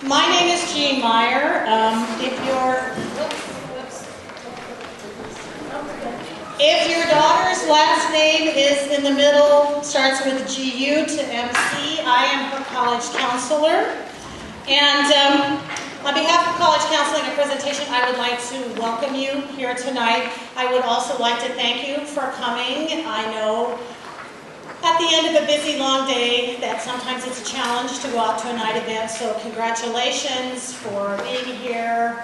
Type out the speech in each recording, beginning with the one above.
My name is Jean Meyer. If your daughter's last name is in the middle, starts with GU to MC, I am her college counselor. And on behalf of College Counseling and Presentation, I would like to welcome you here tonight. I would also like to thank you for coming. I know at the end of a busy, long day that sometimes it's a challenge to go out to a night event, so congratulations for being here.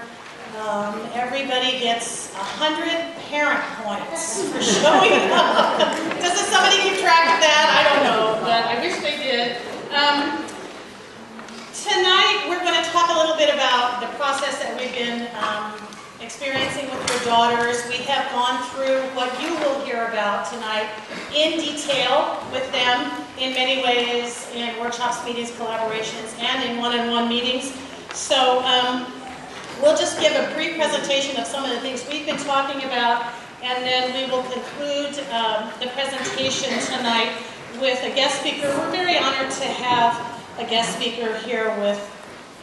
Everybody gets 100 parent points for showing up. Doesn't somebody keep track of that? I don't know, but I wish they did. Tonight we're going to talk a little bit about the process that we've been experiencing with your daughters. We have gone through what you will hear about tonight in detail with them in many ways, in workshops, meetings, collaborations, and in one-on-one meetings. So we'll just give a brief presentation of some of the things we've been talking about, and then we will conclude the presentation tonight with a guest speaker. We're very honored to have a guest speaker here with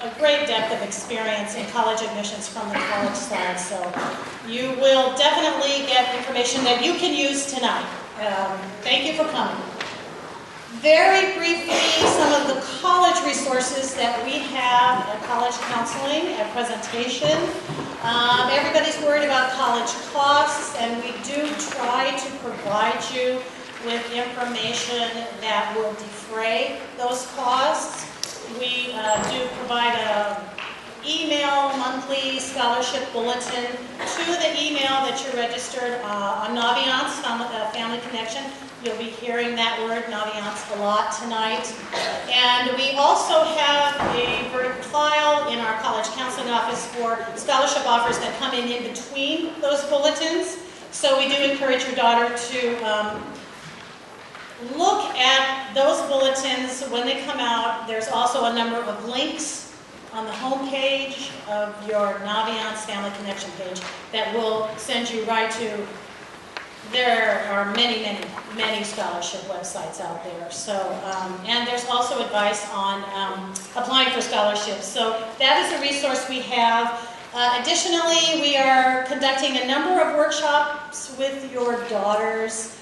a great depth of experience in college admissions from the college side. So you will definitely get information that you can use tonight. Thank you for coming. Very briefly, some of the college resources that we have at College Counseling at Presentation. Everybody's worried about college costs, and we do try to provide you with information that will defray those costs. We do provide an email monthly scholarship bulletin to the email that you're registered on Naviance, Family Connection. You'll be hearing that word, Naviance, a lot tonight. And we also have a vertical file in our College Counseling office for scholarship offers that come in between those bulletins. So we do encourage your daughter to look at those bulletins when they come out. There's also a number of links on the home page of your Naviance Family Connection page that will send you right to. There are many scholarship websites out there. So, and there's also advice on applying for scholarships. So that is a resource we have. Additionally, we are conducting a number of workshops with your daughters.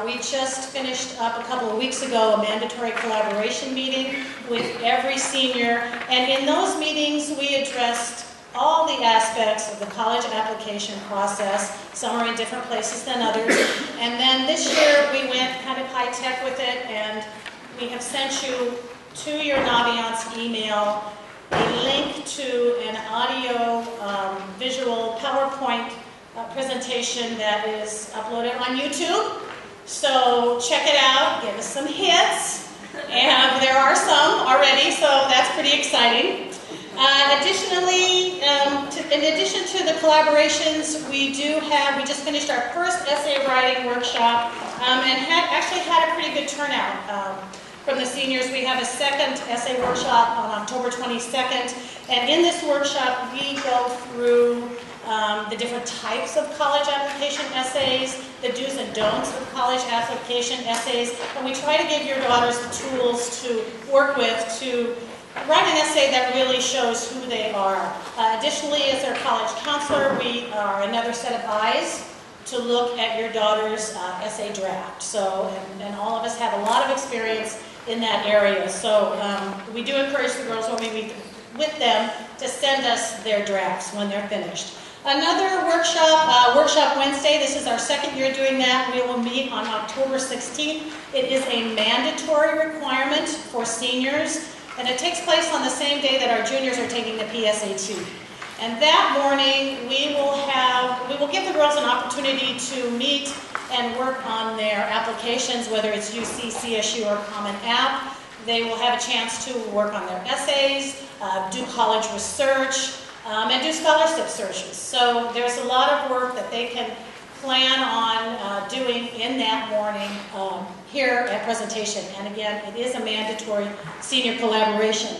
We just finished up a couple of weeks ago a mandatory collaboration meeting with every senior, and in those meetings we addressed all the aspects of the college application process. Some are in different places than others, and then this year we went kind of high-tech with it, and we have sent you to your Naviance email a link to an audio visual PowerPoint presentation that is uploaded on YouTube. So check it out, give us some hits, and there are some already, so that's pretty exciting. Additionally, in addition to the collaborations, we just finished our first essay writing workshop and actually had a pretty good turnout from the seniors. We have a second essay workshop on October 22nd, and in this workshop we go through the different types of college application essays, the do's and don'ts of college application essays, and we try to give your daughters the tools to work with to write an essay that really shows who they are. Additionally, as their college counselor, we are another set of eyes to look at your daughter's essay draft. So, and all of us have a lot of experience in that area. So we do encourage the girls when we meet with them to send us their drafts when they're finished. Another workshop, Workshop Wednesday. This is our second year doing that. We will meet on October 16th. It is a mandatory requirement for seniors, and it takes place on the same day that our juniors are taking the PSAT. And that morning, we will give the girls an opportunity to meet and work on their applications, whether it's UC, CSU, or Common App. They will have a chance to work on their essays, do college research, and do scholarship searches. So there's a lot of work that they can plan on doing in that morning here at Presentation. And again, it is a mandatory senior collaboration.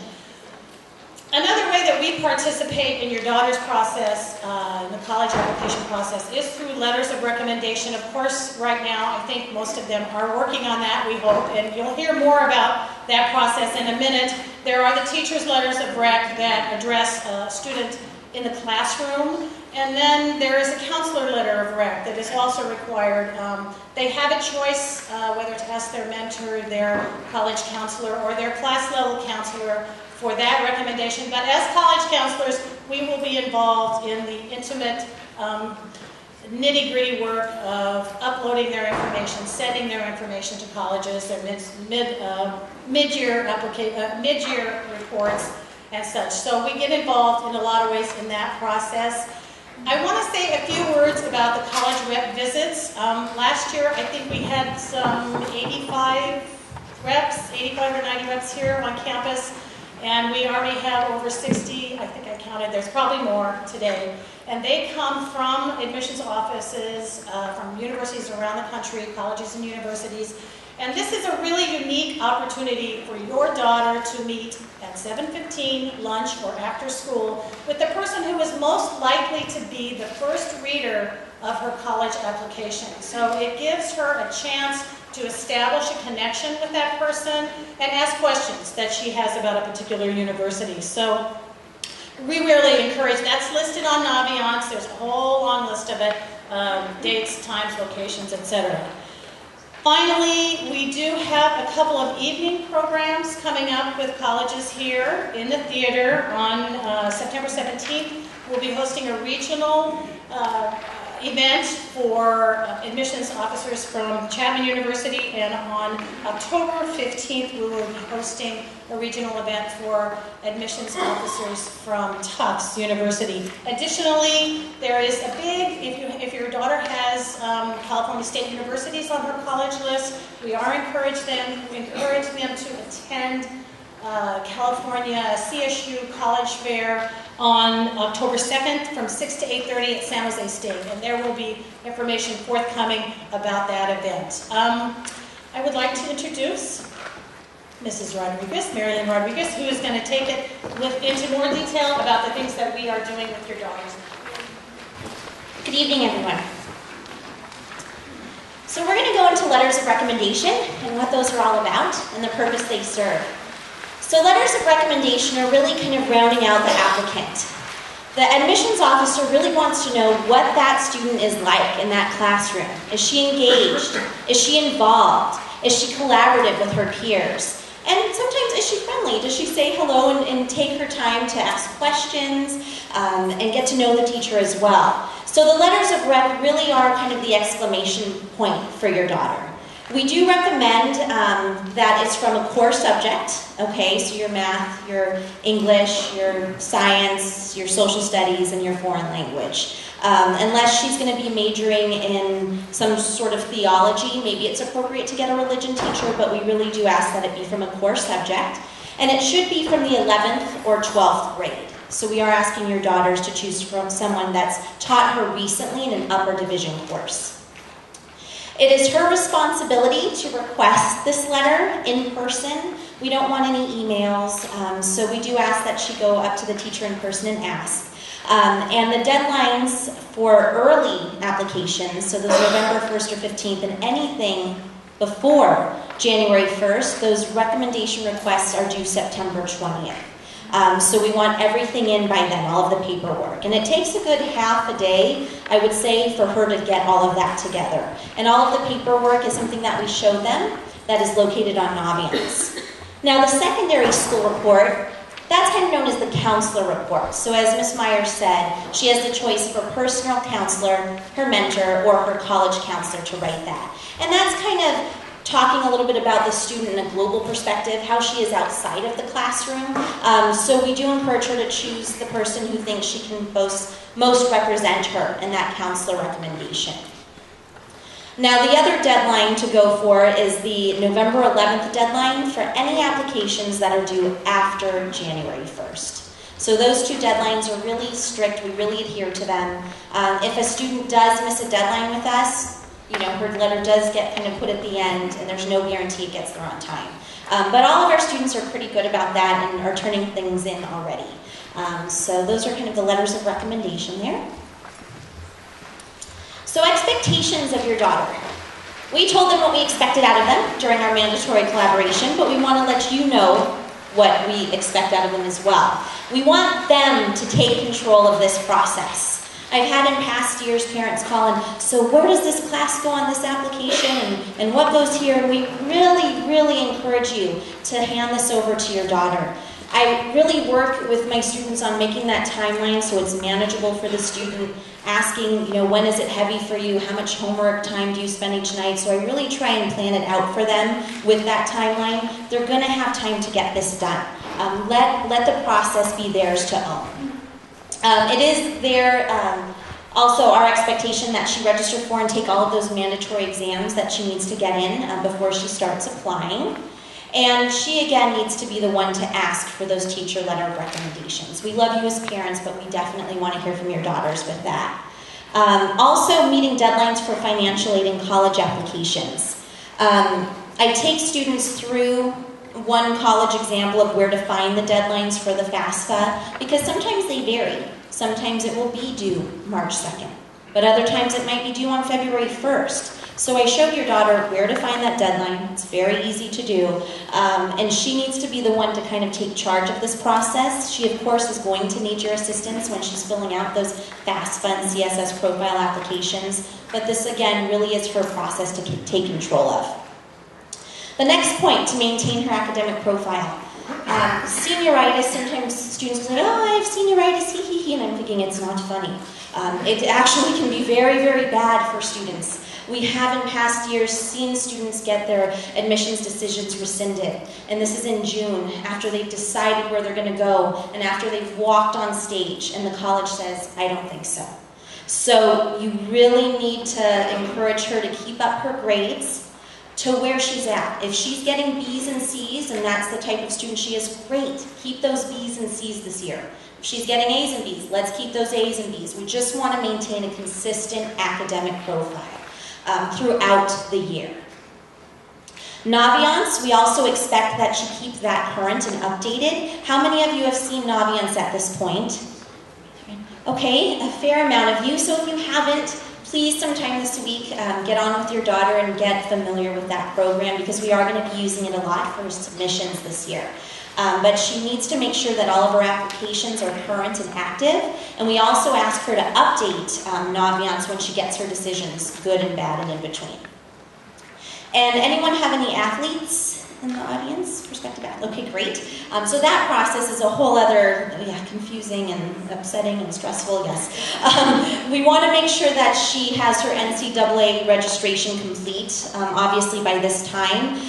Another way that we participate in your daughter's process, in the college application process, is through letters of recommendation. Of course, right now, I think most of them are working on that, we hope, and you'll hear more about that process in a minute. There are the teacher's letters of rec that address a student in the classroom, and then there is a counselor letter of rec that is also required. They have a choice whether to ask their mentor, their college counselor, or their class level counselor for that recommendation. But as college counselors, we will be involved in the intimate nitty-gritty work of uploading their information, sending their information to colleges, their mid-year reports and such. So we get involved in a lot of ways in that process. I want to say a few words about the college rep visits. Last year, I think we had some 85 or 90 reps here on campus, and we already have over 60, I think I counted, there's probably more today. And they come from admissions offices, from universities around the country, colleges and universities. And this is a really unique opportunity for your daughter to meet at 7:15, lunch, or after school with the person who is most likely to be the first reader of her college application. So it gives her a chance to establish a connection with that person and ask questions that she has about a particular university. So we really encourage, that's listed on Naviance, there's a whole long list of it, dates, times, locations, etc. Finally, we do have a couple of evening programs coming up with colleges here in the theater. On September 17th, we'll be hosting a regional event for admissions officers from Chapman University, and on October 15th, we will be hosting a regional event for admissions officers from Tufts University. Additionally, there is a big, if your daughter has California State Universities on her college list, we encourage them to attend California CSU College Fair on October 2nd from 6 to 8:30 at San Jose State, and there will be information forthcoming about that event. I would like to introduce Mrs. Rodriguez, Marilyn Rodriguez, who is going to take it into more detail about the things that we are doing with your daughters. Good evening, everyone. So we're going to go into letters of recommendation and what those are all about and the purpose they serve. So letters of recommendation are really kind of rounding out the applicant. The admissions officer really wants to know what that student is like in that classroom. Is she engaged? Is she involved? Is she collaborative with her peers? And sometimes, is she friendly? Does she say hello and take her time to ask questions and get to know the teacher as well? So the letters of rec really are kind of the exclamation point for your daughter. We do recommend that it's from a core subject, okay, so your math, your English, your science, your social studies, and your foreign language. Unless she's going to be majoring in some sort of theology, maybe it's appropriate to get a religion teacher, but we really do ask that it be from a core subject. And it should be from the 11th or 12th grade. So we are asking your daughters to choose from someone that's taught her recently in an upper division course. It is her responsibility to request this letter in person. We don't want any emails, so we do ask that she go up to the teacher in person and ask. And the deadlines for early applications, so those November 1st or 15th, and anything before January 1st, those recommendation requests are due September 20th. So we want everything in by then, all of the paperwork. And it takes a good half a day, I would say, for her to get all of that together. And all of the paperwork is something that we show them that is located on Naviance. Now the secondary school report, that's kind of known as the counselor report. So as Ms. Myers said, she has the choice for personal counselor, her mentor, or her college counselor to write that. And that's kind of talking a little bit about the student in a global perspective, how she is outside of the classroom. So we do encourage her to choose the person who thinks she can most represent her in that counselor recommendation. Now the other deadline to go for is the November 11th deadline for any applications that are due after January 1st. So those two deadlines are really strict, we really adhere to them. If a student does miss a deadline with us, you know, her letter does get kind of put at the end, and there's no guarantee it gets there on time. But all of our students are pretty good about that and are turning things in already. So those are kind of the letters of recommendation there. So expectations of your daughter. We told them what we expected out of them during our mandatory collaboration, but we want to let you know what we expect out of them as well. We want them to take control of this process. I've had in past years parents call in, so where does this class go on this application and what goes here? And we really encourage you to hand this over to your daughter. I really work with my students on making that timeline so it's manageable for the student, asking, when is it heavy for you? How much homework time do you spend each night? So I really try and plan it out for them with that timeline. They're going to have time to get this done. Let the process be theirs to own. It is also our expectation that she register for and take all of those mandatory exams that she needs to get in before she starts applying. And she, again, needs to be the one to ask for those teacher letter of recommendations. We love you as parents, but we definitely want to hear from your daughters with that. Also, meeting deadlines for financial aid and college applications. I take students through one college example of where to find the deadlines for the FAFSA, because sometimes they vary. Sometimes it will be due March 2nd, but other times it might be due on February 1st. So I showed your daughter where to find that deadline. It's very easy to do, and she needs to be the one to kind of take charge of this process. She, of course, is going to need your assistance when she's filling out those FAFSA and CSS profile applications, but this, again, really is her process to take control of. The next point, to maintain her academic profile. Senioritis, sometimes students will say, oh, I have senioritis, hee hee hee, and I'm thinking it's not funny. It actually can be very bad for students. We have in past years seen students get their admissions decisions rescinded, and this is in June, after they've decided where they're going to go, and after they've walked on stage, and the college says, I don't think so. So you really need to encourage her to keep up her grades to where she's at. If she's getting B's and C's, and that's the type of student she is, great. Keep those B's and C's this year. If she's getting A's and B's, let's keep those A's and B's. We just want to maintain a consistent academic profile throughout the year. Naviance, we also expect that she keep that current and updated. How many of you have seen Naviance at this point? Okay, a fair amount of you. So if you haven't, please sometime this week get on with your daughter and get familiar with that program, because we are going to be using it a lot for submissions this year. But she needs to make sure that all of her applications are current and active, and we also ask her to update Naviance when she gets her decisions, good and bad and in between. And anyone have any athletes in the audience? Prospective athletes? Okay, great. So that process is a whole other, confusing and upsetting and stressful, yes. We want to make sure that she has her NCAA registration complete, obviously by this time.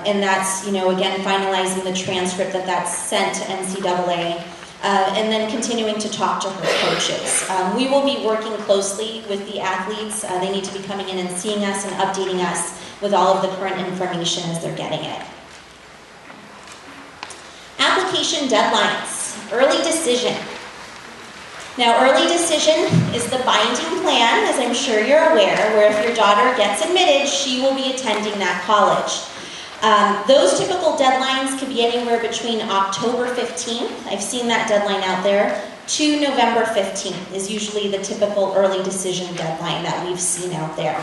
And that's, again, finalizing the transcript that's sent to NCAA, and then continuing to talk to her coaches. We will be working closely with the athletes. They need to be coming in and seeing us and updating us with all of the current information as they're getting it. Application deadlines, early decision. Now, early decision is the binding plan, as I'm sure you're aware, where if your daughter gets admitted, she will be attending that college. Those typical deadlines could be anywhere between October 15th, I've seen that deadline out there, to November 15th is usually the typical early decision deadline that we've seen out there.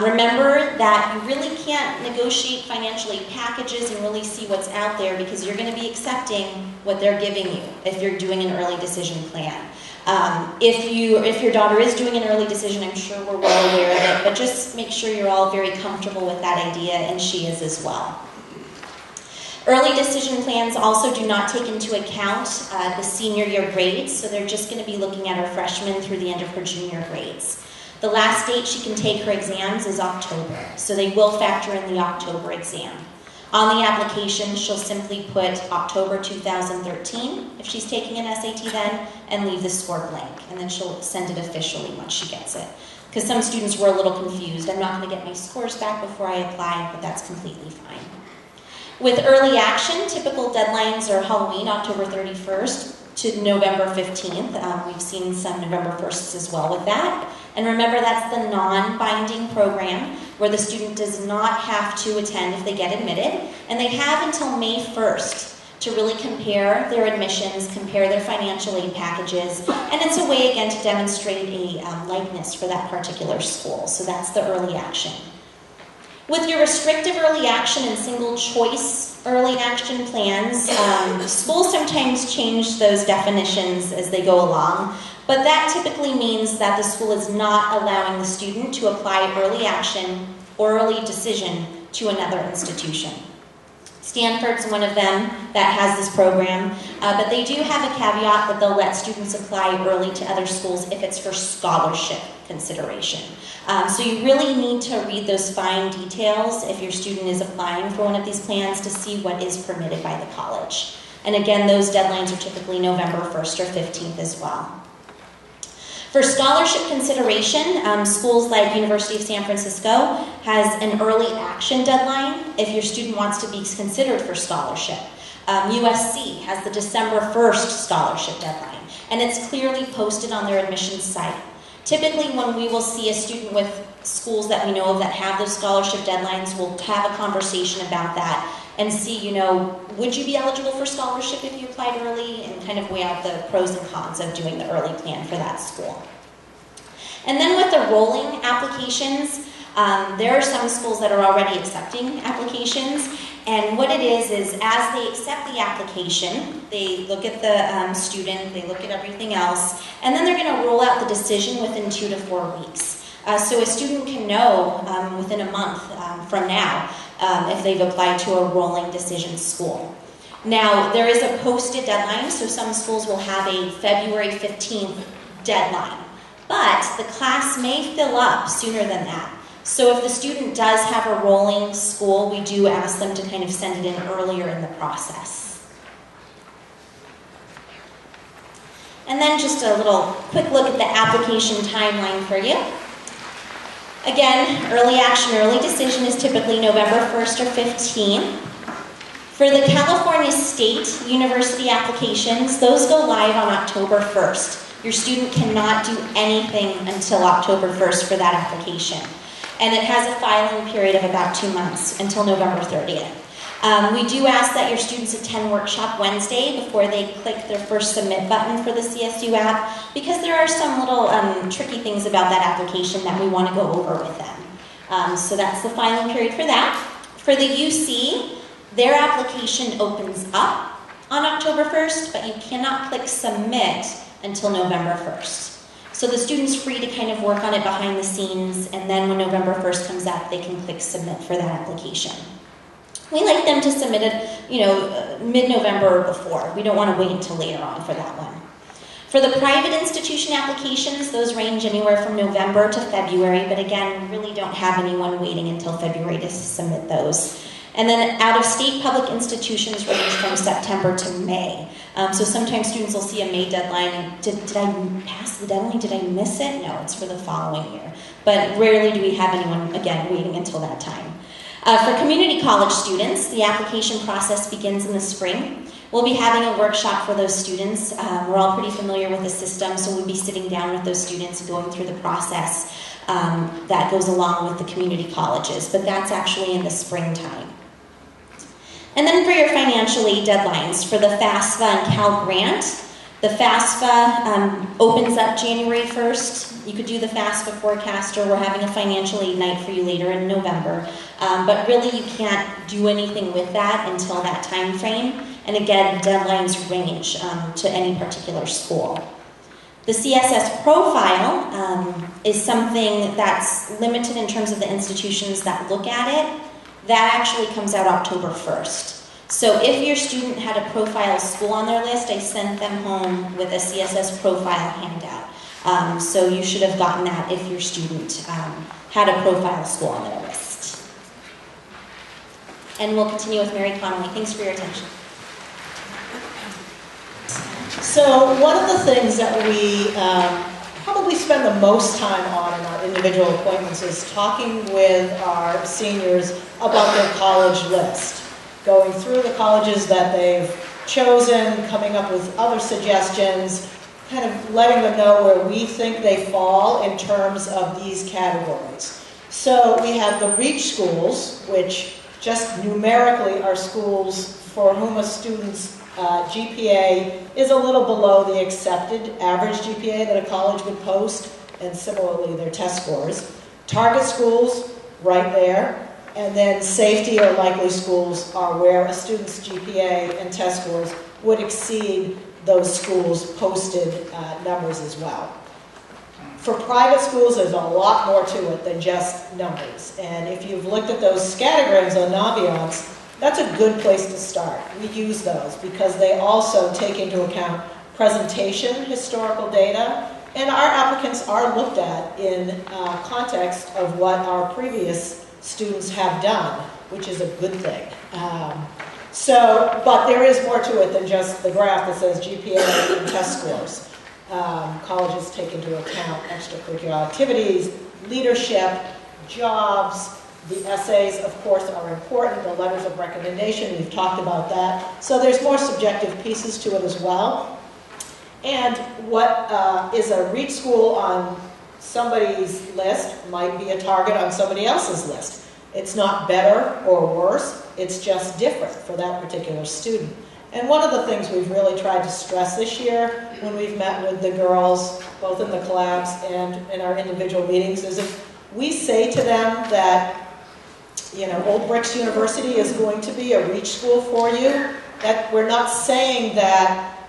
Remember that you really can't negotiate financial aid packages and really see what's out there, because you're going to be accepting what they're giving you if you're doing an early decision plan. If your daughter is doing an early decision, I'm sure we're well aware of it, but just make sure you're all very comfortable with that idea, and she is as well. Early decision plans also do not take into account the senior year grades, so they're just going to be looking at her freshman through the end of her junior grades. The last date she can take her exams is October, so they will factor in the October exam. On the application, she'll simply put October 2013, if she's taking an SAT then, and leave the score blank, and then she'll send it officially once she gets it. Because some students were a little confused. I'm not going to get my scores back before I apply, but that's completely fine. With early action, typical deadlines are Halloween, October 31st to November 15th. We've seen some November 1sts as well with that. And remember, that's the non-binding program where the student does not have to attend if they get admitted. And they have until May 1st to really compare their admissions, compare their financial aid packages, and it's a way, again, to demonstrate a likeness for that particular school. So that's the early action. With your restrictive early action and single choice early action plans, schools sometimes change those definitions as they go along, but that typically means that the school is not allowing the student to apply early action or early decision to another institution. Stanford's one of them that has this program, but they do have a caveat that they'll let students apply early to other schools if it's for scholarship consideration. So you really need to read those fine details if your student is applying for one of these plans to see what is permitted by the college. And again, those deadlines are typically November 1st or 15th as well. For scholarship consideration, schools like University of San Francisco has an early action deadline if your student wants to be considered for scholarship. USC has the December 1st scholarship deadline, and it's clearly posted on their admissions site. Typically, when we will see a student with schools that we know of that have those scholarship deadlines, we'll have a conversation about that and see, you know, would you be eligible for scholarship if you applied early, and kind of weigh out the pros and cons of doing the early plan for that school. And then with the rolling applications, there are some schools that are already accepting applications, and what it is as they accept the application, they look at the student, they look at everything else, and then they're going to roll out the decision within 2 to 4 weeks. So a student can know within a month from now if they've applied to a rolling decision school. Now, there is a posted deadline, so some schools will have a February 15th deadline, but the class may fill up sooner than that. So if the student does have a rolling school, we do ask them to kind of send it in earlier in the process. And then just a little quick look at the application timeline for you. Again, early action, early decision is typically November 1st or 15th. For the California State University applications, those go live on October 1st. Your student cannot do anything until October 1st for that application. And it has a filing period of about 2 months until November 30th. We do ask that your students attend Workshop Wednesday before they click their first submit button for the CSU app, because there are some little tricky things about that application that we want to go over with them. So that's the filing period for that. For the UC, their application opens up on October 1st, but you cannot click submit until November 1st. So the student's free to kind of work on it behind the scenes, and then when November 1st comes up, they can click submit for that application. We like them to submit it, mid-November or before. We don't want to wait until later on for that one. For the private institution applications, those range anywhere from November to February, but again, we really don't have anyone waiting until February to submit those. And then out-of-state public institutions range from September to May. So sometimes students will see a May deadline and did I pass the deadline? Did I miss it? No, it's for the following year. But rarely do we have anyone, again, waiting until that time. For community college students, the application process begins in the spring. We'll be having a workshop for those students. We're all pretty familiar with the system, so we'll be sitting down with those students and going through the process that goes along with the community colleges, but that's actually in the springtime. And then for your financial aid deadlines, for the FAFSA and Cal Grant, the FAFSA opens up January 1st. You could do the FAFSA forecaster. We're having a financial aid night for you later in November. But really you can't do anything with that until that time frame. And again, deadlines range to any particular school. The CSS profile is something that's limited in terms of the institutions that look at it. That actually comes out October 1st. So if your student had a profile school on their list, I sent them home with a CSS profile handout. So you should have gotten that if your student had a profile school on their list. And we'll continue with Mary Connolly. Thanks for your attention. So one of the things that we probably spend the most time on in our individual appointments is talking with our seniors about their college list. Going through the colleges that they've chosen, coming up with other suggestions, kind of letting them know where we think they fall in terms of these categories. So we have the REACH schools, which just numerically are schools for whom a student's GPA is a little below the accepted average GPA that a college would post, and similarly their test scores. Target schools, right there. And then safety or likely schools are where a student's GPA and test scores would exceed those schools' posted numbers as well. For private schools, there's a lot more to it than just numbers. And if you've looked at those scattergrams on Naviance, that's a good place to start. We use those because they also take into account presentation, historical data, and our applicants are looked at in context of what our previous students have done, which is a good thing. But there is more to it than just the graph that says GPA and test scores. Colleges take into account extracurricular activities, leadership, jobs. The essays, of course, are important. The letters of recommendation, we've talked about that. So there's more subjective pieces to it as well. And what is a REACH school on somebody's list might be a target on somebody else's list. It's not better or worse, it's just different for that particular student. And one of the things we've really tried to stress this year when we've met with the girls, both in the collabs and in our individual meetings, is if we say to them that, you know, Old Bricks University is going to be a REACH school for you, that we're not saying that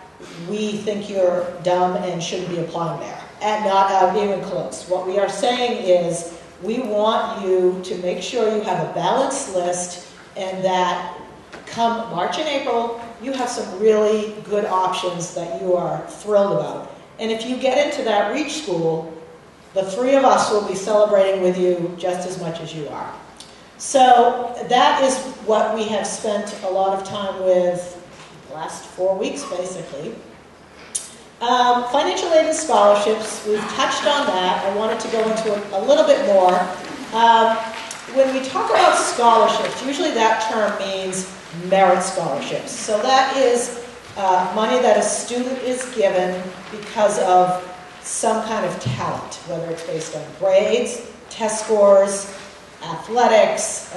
we think you're dumb and shouldn't be applying there, and not even close. What we are saying is we want you to make sure you have a balanced list and that come March and April, you have some really good options that you are thrilled about. And if you get into that REACH school, the three of us will be celebrating with you just as much as you are. So that is what we have spent a lot of time with the last 4 weeks, basically. Financial aid and scholarships, we've touched on that. I wanted to go into it a little bit more. When we talk about scholarships, usually that term means merit scholarships. So that is money that a student is given because of some kind of talent, whether it's based on grades, test scores, athletics,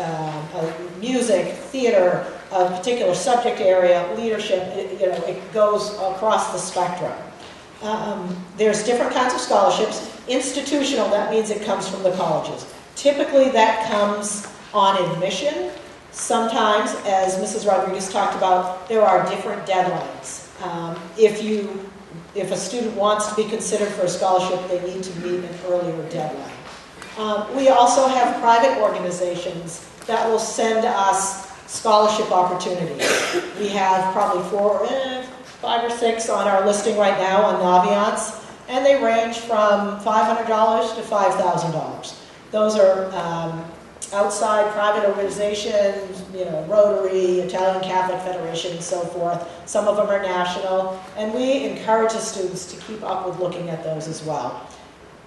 music, theater, a particular subject area, leadership. It goes across the spectrum. There's different kinds of scholarships. Institutional, that means it comes from the colleges. Typically that comes on admission. Sometimes, as Mrs. Rodriguez talked about, there are different deadlines. If a student wants to be considered for a scholarship, they need to meet an earlier deadline. We also have private organizations that will send us scholarship opportunities. We have probably 5 or 6 on our listing right now on Naviance, and they range from $500 to $5,000. Those are outside private organizations, Rotary, Italian Catholic Federation, and so forth. Some of them are national, and we encourage the students to keep up with looking at those as well.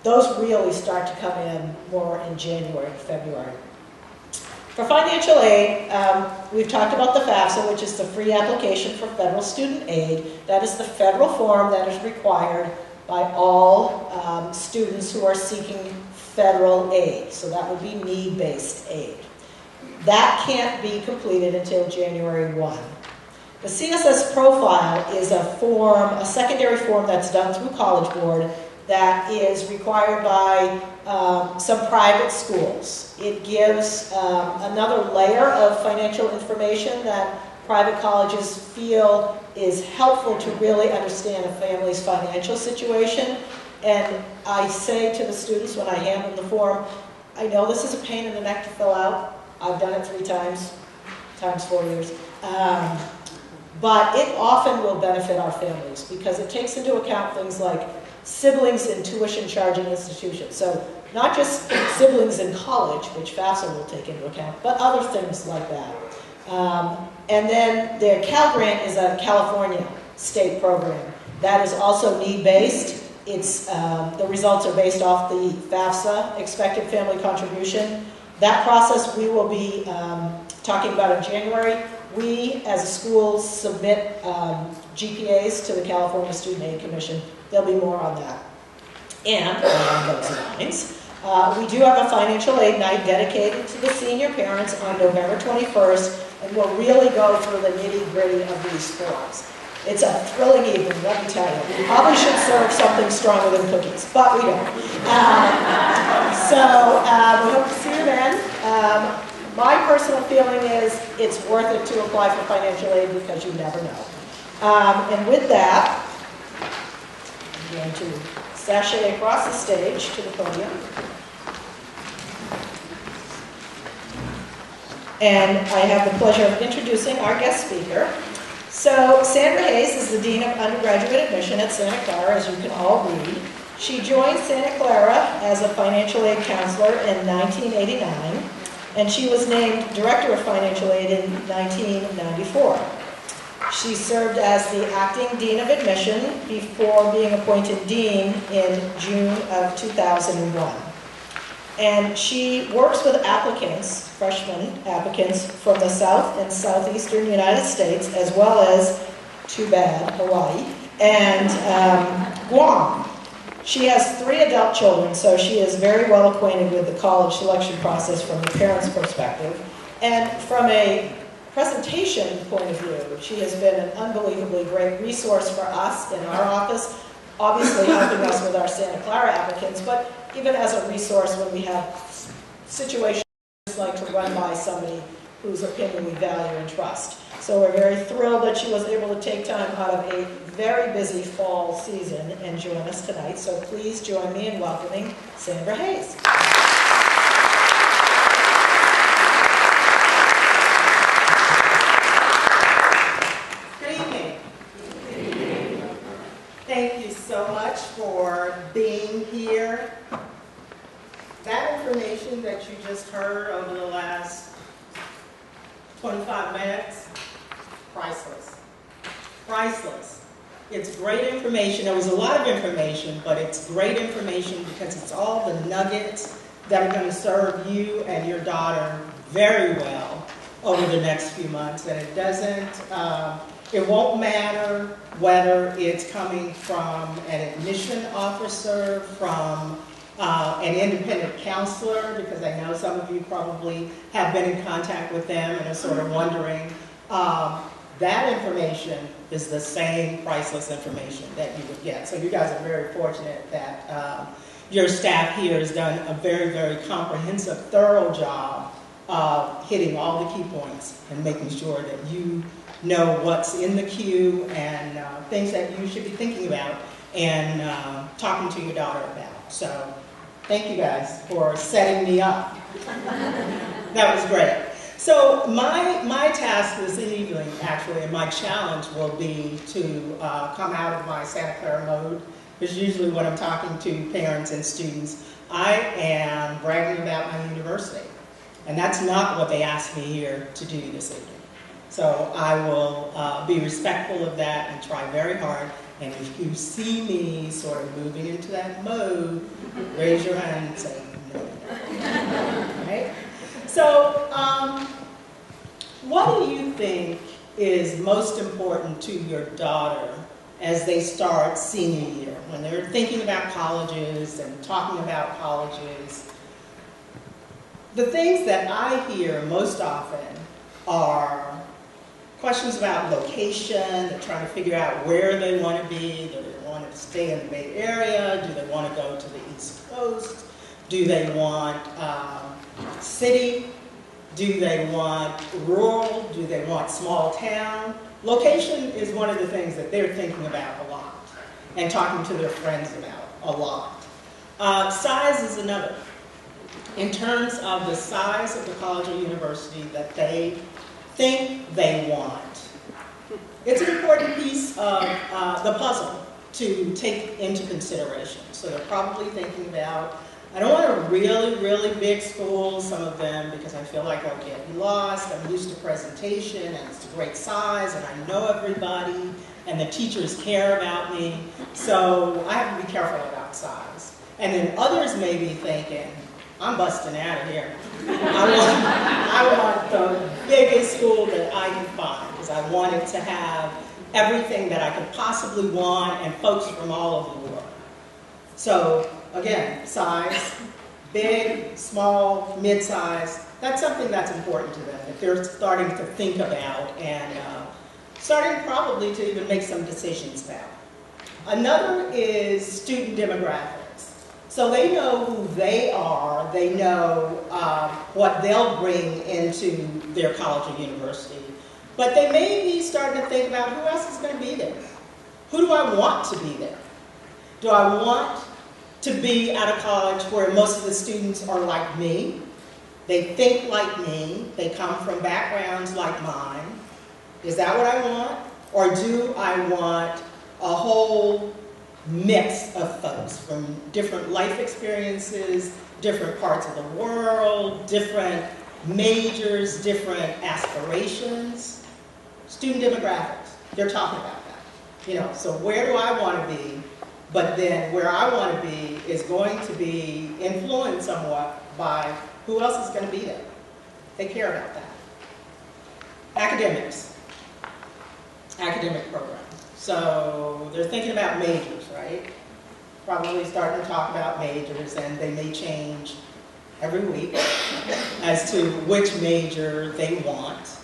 Those really start to come in more in January and February. For financial aid, we've talked about the FAFSA, which is the free application for federal student aid. That is the federal form that is required by all students who are seeking federal aid. So that would be need-based aid. That can't be completed until January 1. The CSS profile is a form, a secondary form that's done through College Board that is required by some private schools. It gives another layer of financial information that private colleges feel is helpful to really understand a family's financial situation. And I say to the students when I hand them the form, I know this is a pain in the neck to fill out. I've done it 3 times 4 years. But it often will benefit our families because it takes into account things like siblings in tuition charging institutions. So not just siblings in college, which FAFSA will take into account, but other things like that. And then their Cal Grant is a California state program. That is also need-based. It's, the results are based off the FAFSA, expected family contribution. That process we will be talking about in January. We, as a school, submit GPAs to the California Student Aid Commission. There'll be more on that. And along those lines, we do have a financial aid night dedicated to the senior parents on November 21st, and we'll really go through the nitty-gritty of these forms. It's a thrilling evening, let me tell you. We probably should serve something stronger than cookies, but we don't. So we hope to see you then. My personal feeling is it's worth it to apply for financial aid because you never know. And with that, I'm going to sashay across the stage to the podium. And I have the pleasure of introducing our guest speaker. So Sandra Hayes is the Dean of Undergraduate Admission at Santa Clara, as you can all read. She joined Santa Clara as a financial aid counselor in 1989, and she was named Director of Financial Aid in 1994. She served as the acting Dean of Admission before being appointed Dean in June of 2001. And she works with applicants, freshman applicants, from the South and Southeastern United States, as well as, too bad, Hawaii, and Guam. She has 3 adult children, so she is very well acquainted with the college selection process from the parents' perspective. And from a presentation point of view, she has been an unbelievably great resource for us in our office, obviously helping us with our Santa Clara applicants, but even as a resource when we have situations like to run by somebody whose opinion we value and trust. So we're very thrilled that she was able to take time out of a very busy fall season and join us tonight. So please join me in welcoming Sandra Hayes. Thank you so much for being here. That information that you just heard over the last 25 minutes, priceless. Priceless. It's great information. There was a lot of information, but it's great information because it's all the nuggets that are going to serve you and your daughter very well over the next few months. And it won't matter whether it's coming from an admission officer, from an independent counselor, because I know some of you probably have been in contact with them and are sort of wondering. That information is the same priceless information that you would get. So you guys are very fortunate that your staff here has done a very, very comprehensive, thorough job of hitting all the key points and making sure that you know what's in the queue and things that you should be thinking about and talking to your daughter about. So thank you guys for setting me up. That was great. So my task this evening, actually, and my challenge will be to come out of my Santa Clara mode, because usually when I'm talking to parents and students, I am bragging about my university. And that's not what they asked me here to do this evening. So I will be respectful of that and try very hard. And if you see me sort of moving into that mode, raise your hand and say no. Right? So what do you think is most important to your daughter as they start senior year, when they're thinking about colleges and talking about colleges? The things that I hear most often are questions about location. They're trying to figure out where they want to be. Do they want to stay in the Bay Area? Do they want to go to the East Coast? Do they want city? Do they want rural? Do they want small town? Location is one of the things that they're thinking about a lot and talking to their friends about a lot. Size is another. In terms of the size of the college or university that they think they want, it's an important piece of the puzzle to take into consideration. So they're probably thinking about, I don't want a really, really big school, some of them, because I feel like I'll get lost. I'm used to presentation, and it's a great size, and I know everybody, and the teachers care about me, so I have to be careful about size. And then others may be thinking, I'm busting out of here. I want the biggest school that I can find, because I want it to have everything that I could possibly want, and folks from all over the world. So, again, size, big, small, mid-size, that's something that's important to them, that they're starting to think about and starting probably to even make some decisions about. Another is student demographics. So So they know who they are, they know what they'll bring into their college or university, but they may be starting to think about who else is going to be there. Who do I want to be there? Do I want to be at a college where most of the students are like me? They think like me, they come from backgrounds like mine. Is that what I want? Or do I want a whole mix of folks from different life experiences, different parts of the world, different majors, different aspirations? Student demographics, they're talking about that. So where do I want to be? But then where I want to be is going to be influenced somewhat by who else is going to be there. They care about that. Academics. Academic program. So they're thinking about majors, right? Probably starting to talk about majors, and they may change every week as to which major they want.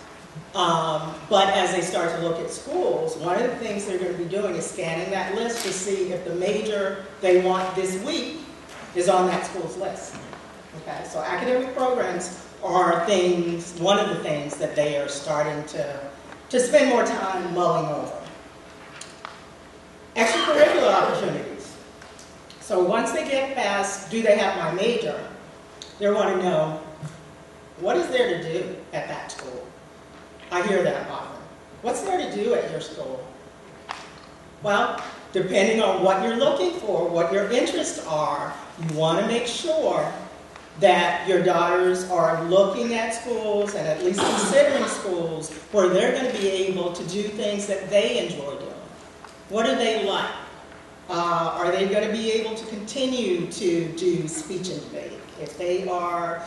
But as they start to look at schools, one of the things they're going to be doing is scanning that list to see if the major they want this week is on that school's list. Okay, so academic programs are one of the things that they are starting to spend more time mulling over. Extracurricular opportunities. So once they get past, do they have my major, they want to know, what is there to do at that school? I hear that often. What's there to do at your school? Well, depending on what you're looking for, what your interests are, you want to make sure that your daughters are looking at schools and at least considering schools where they're going to be able to do things that they enjoy doing. What do they like? Are they going to be able to continue to do speech and debate? If they are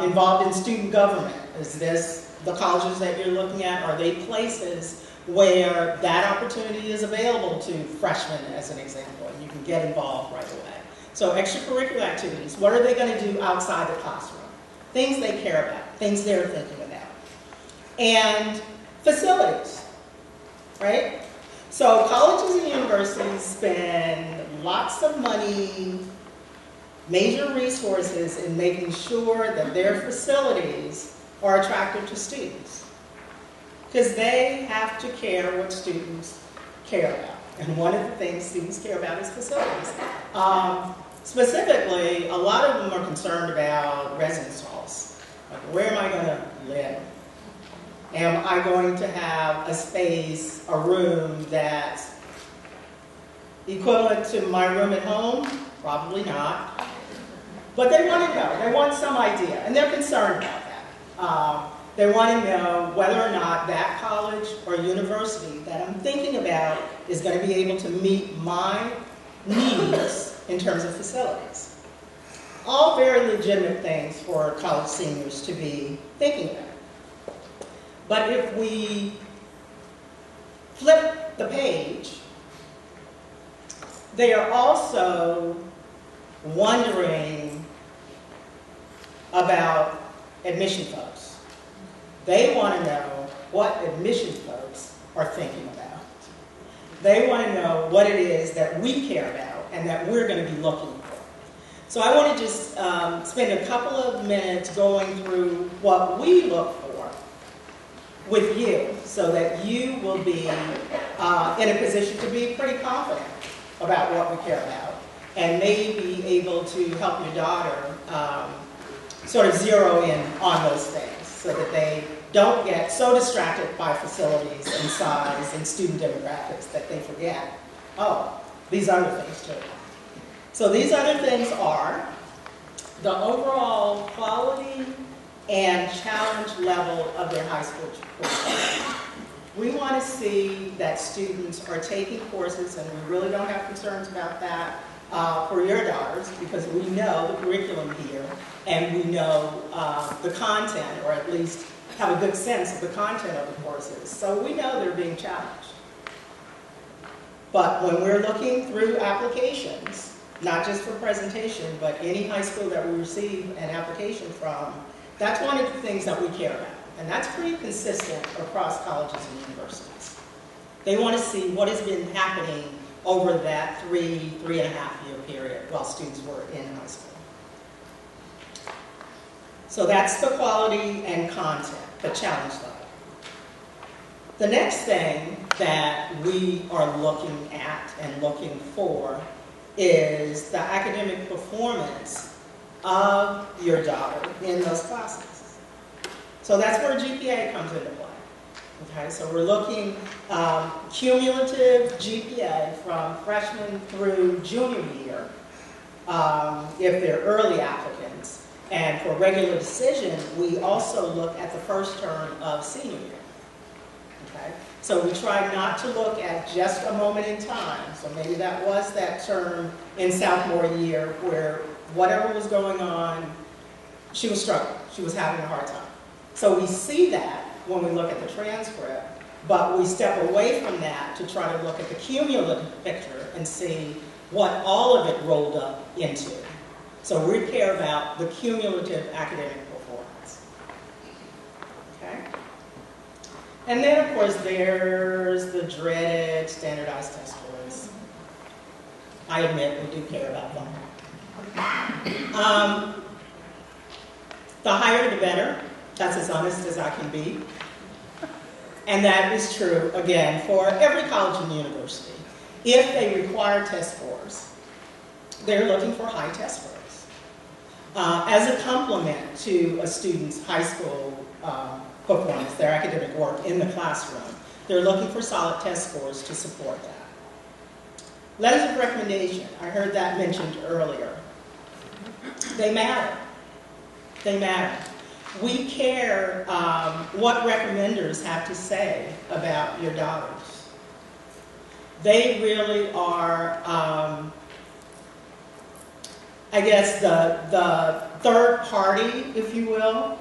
involved in student government, is this the colleges that you're looking at? Are they places where that opportunity is available to freshmen, as an example, and you can get involved right away? So extracurricular activities, what are they going to do outside the classroom? Things they care about, things they're thinking about. And facilities, right? So colleges and universities spend lots of money, major resources in making sure that their facilities are attractive to students. Because they have to care what students care about. And one of the things students care about is facilities. Specifically, a lot of them are concerned about residence halls. Like, where am I going to live? Am I going to have a space, a room that's equivalent to my room at home? Probably not. But they want to know. They want some idea. And they're concerned about that. They want to know whether or not that college or university that I'm thinking about is going to be able to meet my needs in terms of facilities. All very legitimate things for college seniors to be thinking about. But if we flip the page, they are also wondering about admission folks. They want to know what admission folks are thinking about. They want to know what it is that we care about and that we're going to be looking for. So I want to just spend a couple of minutes going through what we look for with you so that you will be in a position to be pretty confident about what we care about and may be able to help your daughter sort of zero in on those things so that they don't get so distracted by facilities and size and student demographics that they forget, oh, these other things too. So these other things are the overall quality and challenge level of their high school courses. We want to see that students are taking courses, and we really don't have concerns about that for your daughters, because we know the curriculum here, and we know the content, or at least have a good sense of the content of the courses. So we know they're being challenged. But when we're looking through applications, not just for presentation, but any high school that we receive an application from, that's one of the things that we care about. And that's pretty consistent across colleges and universities. They want to see what has been happening over that three and a half year period while students were in high school. So that's the quality and content, the challenge level. The next thing that we are looking at and looking for is the academic performance of your daughter in those classes. So that's where GPA comes into play. Okay, so we're looking cumulative GPA from freshman through junior year if they're early applicants. And for regular decision, we also look at the first term of senior year. Okay? So we try not to look at just a moment in time. So maybe that was that term in sophomore year where whatever was going on, she was struggling. She was having a hard time. So we see that when we look at the transcript, but we step away from that to try to look at the cumulative picture and see what all of it rolled up into. So we care about the cumulative academic performance. Okay? And then, of course, there's the dreaded standardized test scores. I admit we do care about them. The higher the better. That's as honest as I can be. And that is true, again, for every college and university. If they require test scores, they're looking for high test scores. As a complement to a student's high school performance, their academic work in the classroom, they're looking for solid test scores to support that. Letters of recommendation, I heard that mentioned earlier. They matter. They matter. We care what recommenders have to say about your daughters. They really are, I guess, the third party, if you will,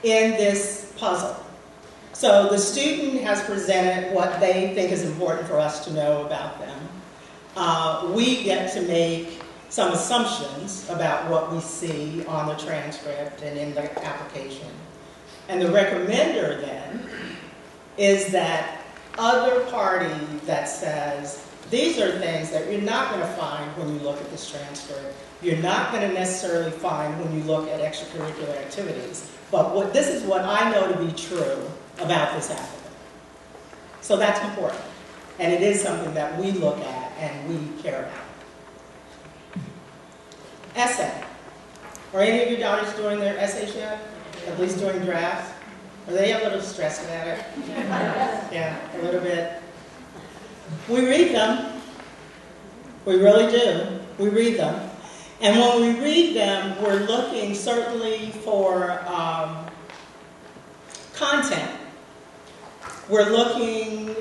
in this puzzle. So the student has presented what they think is important for us to know about them. We get to make some assumptions about what we see on the transcript and in the application. And the recommender then is that other party that says, these are things that you're not going to find when you look at this transcript. You're not going to necessarily find when you look at extracurricular activities. But this is what I know to be true about this applicant. So that's important. And it is something that we look at and we care about. Essay. Are any of your daughters doing their essays yet? At least doing drafts? Are they a little stressed about it? Yeah, a little bit. We read them. We really do. We read them. And when we read them, we're looking certainly for content. We're looking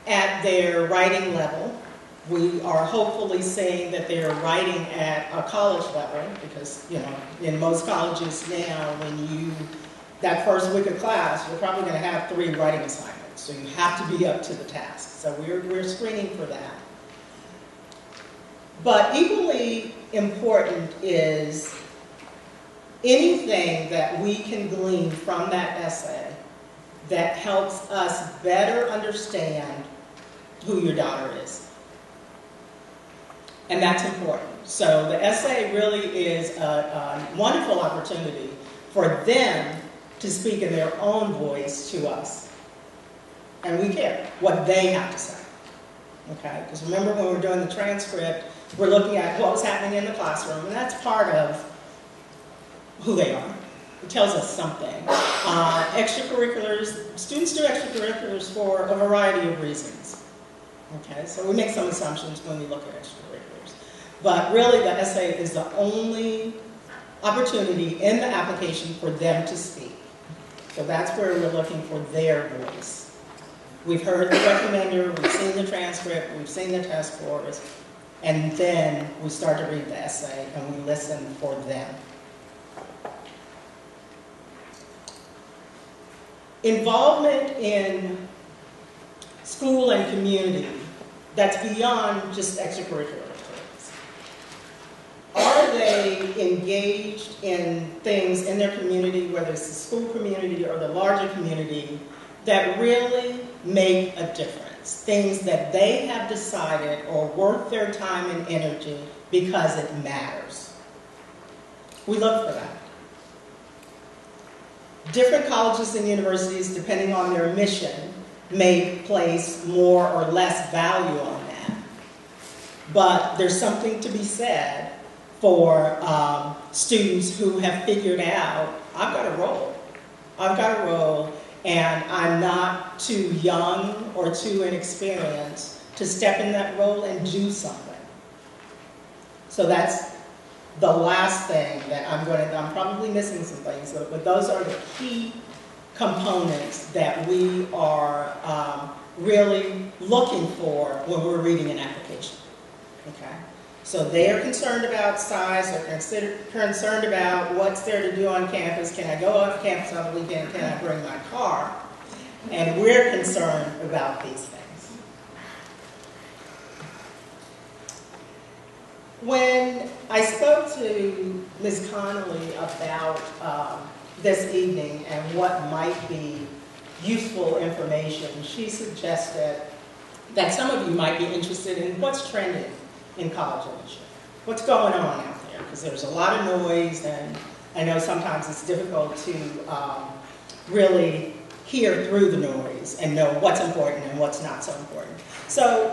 at their writing level. We are hopefully seeing that they're writing at a college level because, you know, in most colleges now, that first week of class, you're probably going to have 3 writing assignments. So you have to be up to the task. So we're screening for that. But equally important is anything that we can glean from that essay that helps us better understand who your daughter is. And that's important. So the essay really is a wonderful opportunity for them to speak in their own voice to us. And we care what they have to say. Okay? Because remember when we're doing the transcript, we're looking at what was happening in the classroom, and that's part of who they are. It tells us something. Extracurriculars, students do extracurriculars for a variety of reasons. Okay? So we make some assumptions when we look at extracurriculars. But really, the essay is the only opportunity in the application for them to speak. So that's where we're looking for their voice. We've heard the recommender, we've seen the transcript, we've seen the test scores, and then we start to read the essay and we listen for them. Involvement in school and community that's beyond just extracurricular. Are they engaged in things in their community, whether it's the school community or the larger community, that really make a difference? things that they have decided are worth their time and energy because it matters. We look for that. Different colleges and universities, depending on their mission, may place more or less value on that. But there's something to be said for students who have figured out, I've got a role. I've got a role, and I'm not too young or too inexperienced to step in that role and do something. So that's the last thing that I'm probably missing some things, but those are the key components that we are really looking for when we're reading an application. Okay? So they are concerned about size, they're concerned about what's there to do on campus. Can I go off campus on the weekend? Can I bring my car? And we're concerned about these things. When I spoke to Ms. Connolly about this evening and what might be useful information, she suggested that some of you might be interested in what's trending in college admission. What's going on out there? Because there's a lot of noise, and I know sometimes it's difficult to really hear through the noise and know what's important and what's not so important. So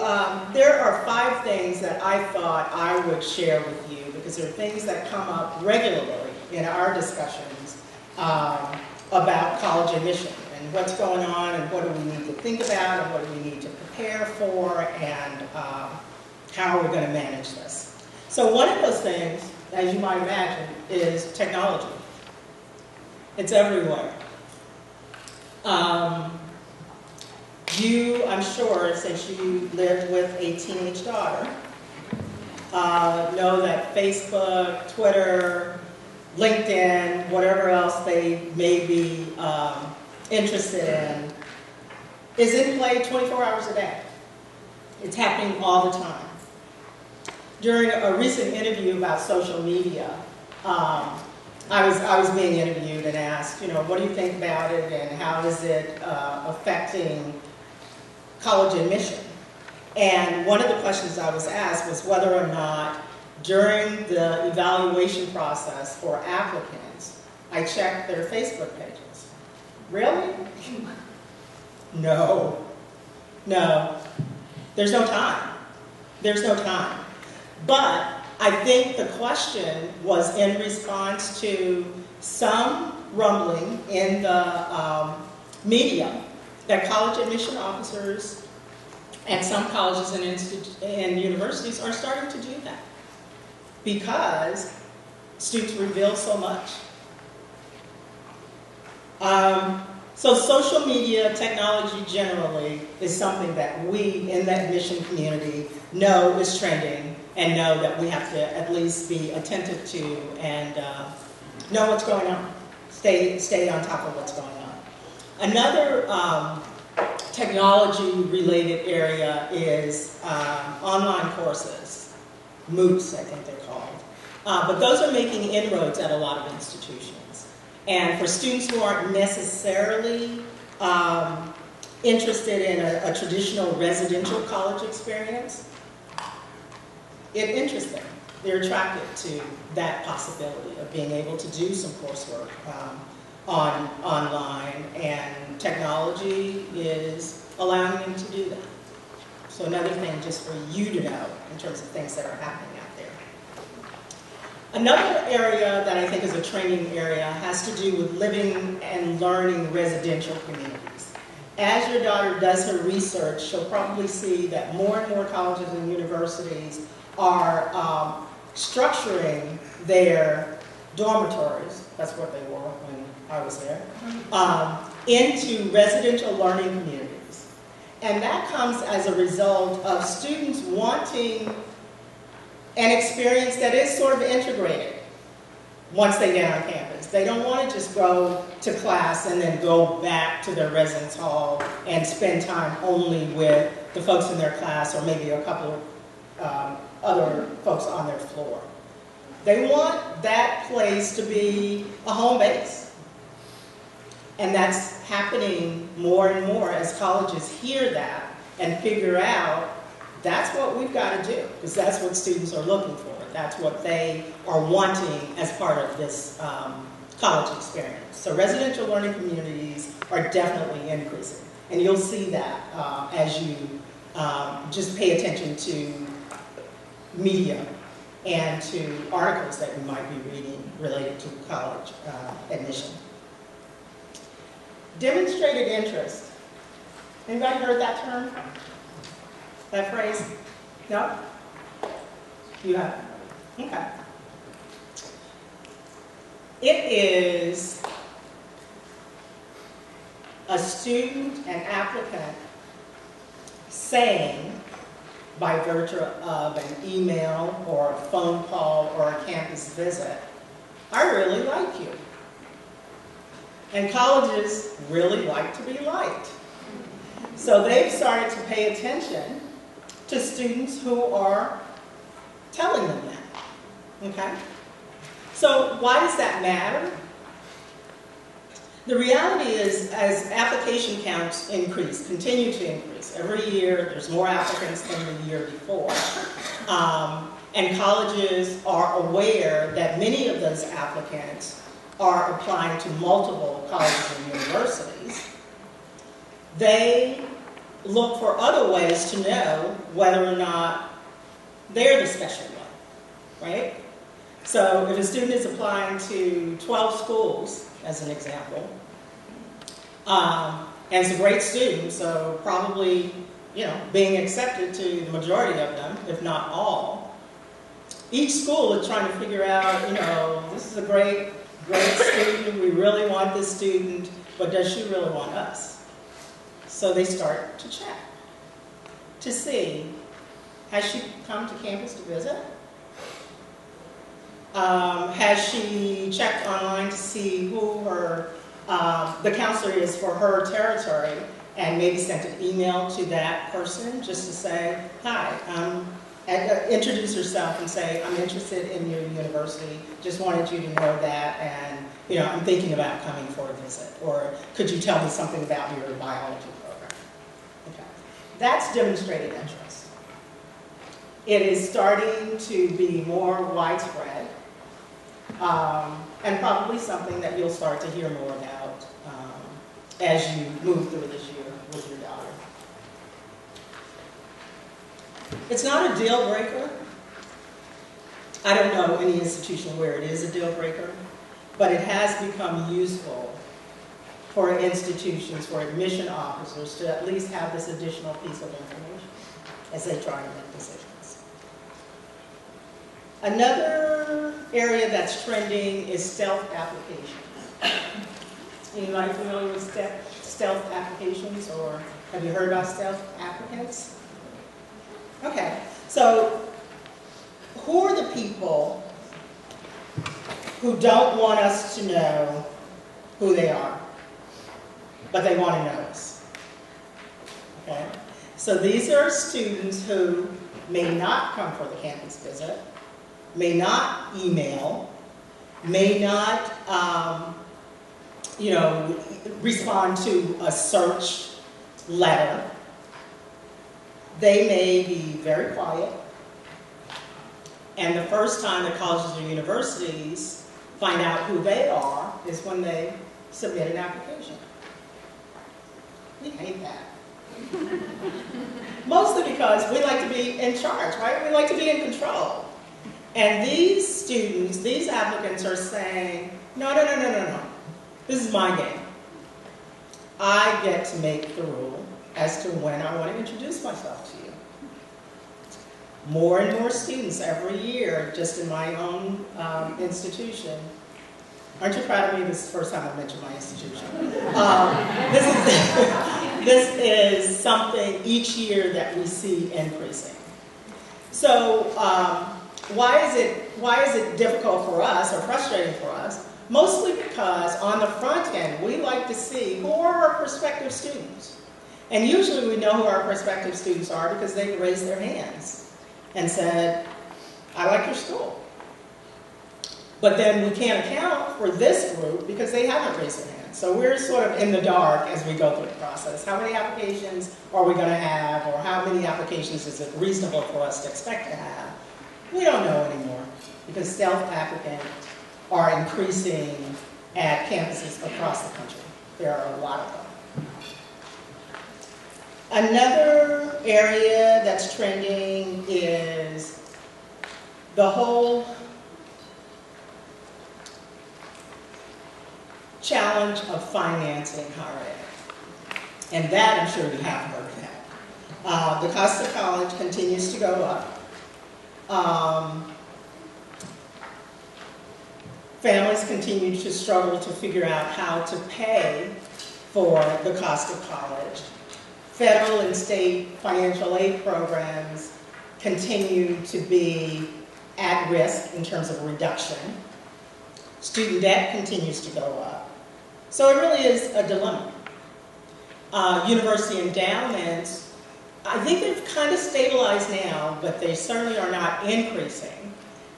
there are 5 things that I thought I would share with you, because they're things that come up regularly in our discussions about college admission and what's going on and what do we need to think about and what do we need to prepare for, and how are we going to manage this. So one of those things, as you might imagine, is technology. It's everywhere. You, I'm sure, since you lived with a teenage daughter, know that Facebook, Twitter, LinkedIn, whatever else they may be interested in, is in play 24 hours a day. It's happening all the time. During a recent interview about social media, I was being interviewed and asked, what do you think about it and how is it affecting college admission? And one of the questions I was asked was whether or not during the evaluation process for applicants, I checked their Facebook pages. Really? No. There's no time. There's no time. But I think the question was in response to some rumbling in the media that college admission officers and some colleges and universities are starting to do that because students reveal so much. So social media, technology generally, is something that we in the admission community know is trending and know that we have to at least be attentive to and know what's going on, stay on top of what's going on. Another technology-related area is online courses, MOOCs, I think they're called. But those are making inroads at a lot of institutions. And for students who aren't necessarily interested in a traditional residential college experience, it interests them. They're attracted to that possibility of being able to do some coursework online, and technology is allowing them to do that. So another thing just for you to know in terms of things that are happening out there. Another area that I think is a training area has to do with living and learning residential communities. As your daughter does her research, she'll probably see that more and more colleges and universities are structuring their dormitories, that's what they were when I was there, into residential learning communities. And that comes as a result of students wanting an experience that is sort of integrated once they get on campus. They don't want to just go to class and then go back to their residence hall and spend time only with the folks in their class or maybe a couple of other folks on their floor. They want that place to be a home base. And that's happening more and more as colleges hear that and figure out that's what we've got to do, because that's what students are looking for. That's what they are wanting as part of this college experience. So residential learning communities are definitely increasing. And you'll see that as you just pay attention to media and to articles that you might be reading related to college admission. Demonstrated interest. Anybody heard that term? That phrase? No? You have? Okay. It is a student, an applicant, saying, by virtue of an email or a phone call or a campus visit, I really like you. And colleges really like to be liked. So they've started to pay attention to students who are telling them that, okay? So why does that matter? The reality is, as application counts increase, continue to increase, every year there's more applicants than the year before, and colleges are aware that many of those applicants are applying to multiple colleges and universities. They look for other ways to know whether or not they're the special one, right? So if a student is applying to 12 schools, as an example, and it's a great student, so probably, being accepted to the majority of them, if not all, each school is trying to figure out, this is a great student, we really want this student, but does she really want us? So they start to check to see, has she come to campus to visit? Has she checked online to see who the counselor is for her territory and maybe sent an email to that person just to say, hi, and introduce herself and say, I'm interested in your university, just wanted you to know that, and I'm thinking about coming for a visit, or could you tell me something about your biology program? Okay. That's demonstrated interest. It is starting to be more widespread, and probably something that you'll start to hear more about as you move through this year with your daughter. It's not a deal breaker. I don't know any institution where it is a deal breaker, but it has become useful for institutions, for admission officers to at least have this additional piece of information as they try to make decisions. Another area that's trending is stealth applications. Anybody familiar with stealth applications, or have you heard about stealth applicants? Okay, so who are the people who don't want us to know who they are, but they want to know us? Okay, so these are students who may not come for the campus visit, may not email, may not, respond to a search letter. They may be very quiet. And the first time that colleges or universities find out who they are is when they submit an application. We hate that. Mostly because we like to be in charge, right? We like to be in control. And these students, these applicants are saying, no. This is my game. I get to make the rule as to when I want to introduce myself to you. More and more students every year, just in my own institution. Aren't you proud of me? This is the first time I mentioned my institution. This is something each year that we see increasing. So why is it difficult for us or frustrating for us? Mostly because on the front end, we like to see who are our prospective students. And usually we know who our prospective students are because they've raised their hands and said, I like your school. But then we can't account for this group because they haven't raised their hand. So we're sort of in the dark as we go through the process. How many applications are we going to have, or how many applications is it reasonable for us to expect to have? We don't know anymore because self-applicants are increasing at campuses across the country. There are a lot of them. Another area that's trending is the whole challenge of financing higher ed. And that, I'm sure you have heard that. The cost of college continues to go up. Families continue to struggle to figure out how to pay for the cost of college. Federal and state financial aid programs continue to be at risk in terms of reduction. Student debt continues to go up. So it really is a dilemma. University endowments, I think they've kind of stabilized now, but they certainly are not increasing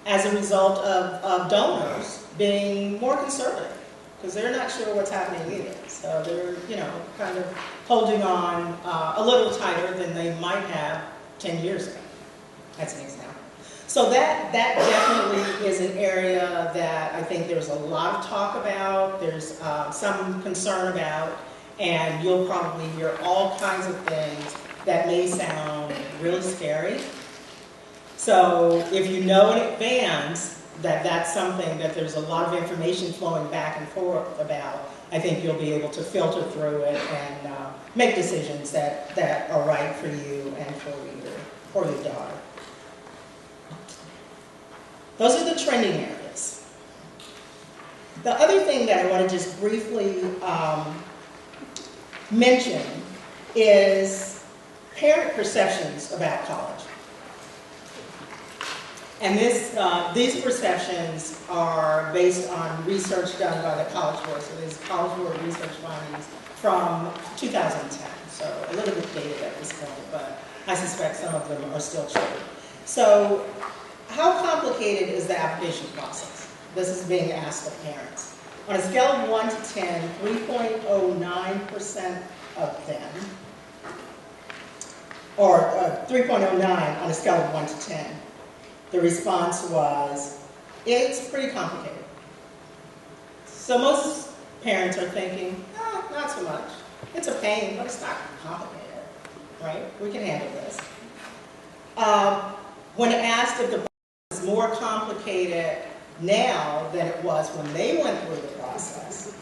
as a result of donors being more conservative, because they're not sure what's happening either. So they're, kind of holding on a little tighter than they might have 10 years ago. That's an example. So that definitely is an area that I think there's a lot of talk about, there's some concern about, and you'll probably hear all kinds of things that may sound really scary. So if you know in advance that that's something that there's a lot of information flowing back and forth about, I think you'll be able to filter through it and make decisions that are right for you and for your daughter. Those are the trending areas. The other thing that I want to just briefly mention is parent perceptions about college. And these perceptions are based on research done by the College Board. So these College Board research findings from 2010. So a little bit dated at this point, but I suspect some of them are still true. So how complicated is the application process? This is being asked of parents. On a scale of 1 to 10, 3.09% of them, or 3.09 on a scale of 1 to 10, the response was, it's pretty complicated. So most parents are thinking, not so much. It's a pain, but it's not complicated, right? We can handle this. When asked if the process is more complicated now than it was when they went through the process,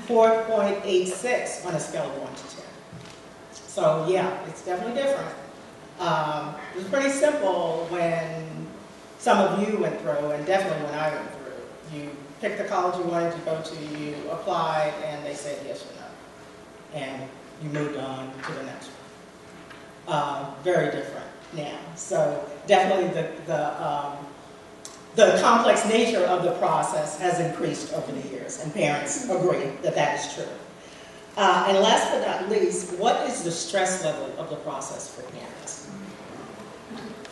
4.86 on a scale of 1 to 10. So yeah, it's definitely different. It was pretty simple when some of you went through, and definitely when I went through. You picked the college you wanted to go to, you applied, and they said yes or no. And you moved on to the next one. Very different now. So definitely the complex nature of the process has increased over the years, and parents agree that that is true. And last but not least, what is the stress level of the process for parents?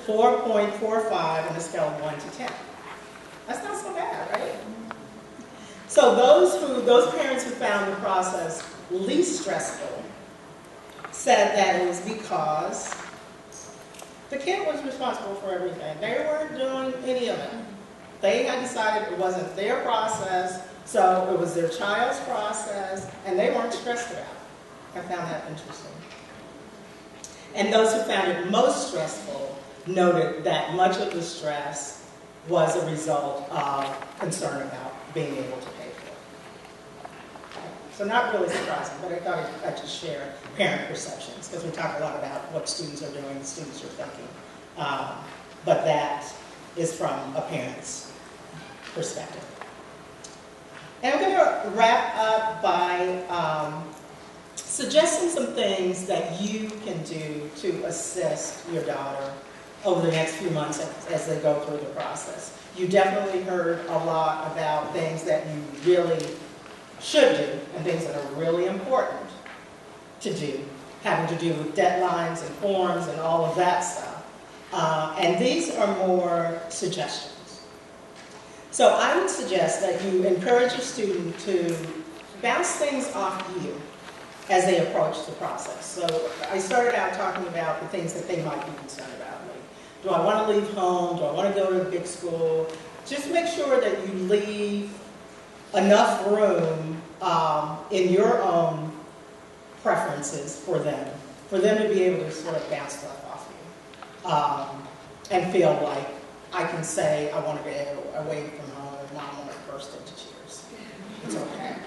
4.45 on a scale of 1 to 10. That's not so bad, right? So those parents who found the process least stressful said that it was because the kid was responsible for everything. They weren't doing any of it. They had decided it wasn't their process, so it was their child's process, and they weren't stressed about it. I found that interesting. And those who found it most stressful noted that much of the stress was a result of concern about being able to pay for it. Okay. So not really surprising, but I thought I'd just share parent perceptions, because we talk a lot about what students are doing, the students are thinking. But that is from a parent's perspective. And I'm going to wrap up by suggesting some things that you can do to assist your daughter over the next few months as they go through the process. You definitely heard a lot about things that you really should do and things that are really important to do, having to do with deadlines and forms and all of that stuff. And these are more suggestions. So I would suggest that you encourage your student to bounce things off you as they approach the process. So I started out talking about the things that they might be concerned about. Like, do I want to leave home? Do I want to go to a big school? Just make sure that you leave enough room in your own preferences for them to be able to sort of bounce stuff off you and feel like I can say I want to get away from home and not want to burst into tears. It's okay.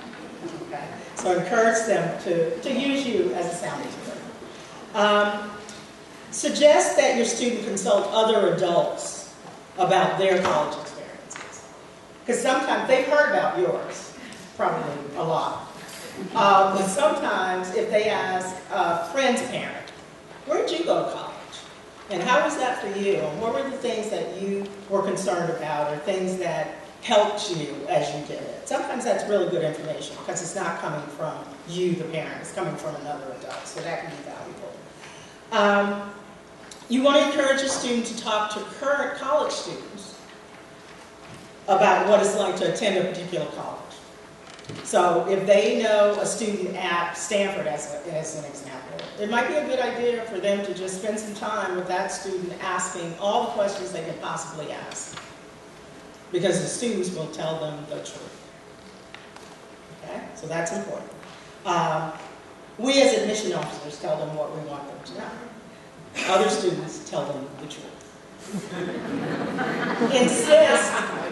Okay? So encourage them to use you as a sounding board. Suggest that your student consult other adults about their college experiences. Because sometimes they've heard about yours, probably a lot. But sometimes if they ask a friend's parent, where did you go to college? And how was that for you? And what were the things that you were concerned about or things that helped you as you did it? Sometimes that's really good information because it's not coming from you, the parent. It's coming from another adult, so that can be valuable. You want to encourage a student to talk to current college students about what it's like to attend a particular college. So if they know a student at Stanford, as an example, it might be a good idea for them to just spend some time with that student asking all the questions they can possibly ask. Because the students will tell them the truth. Okay? So that's important. We as admission officers tell them what we want them to know. Other students tell them the truth.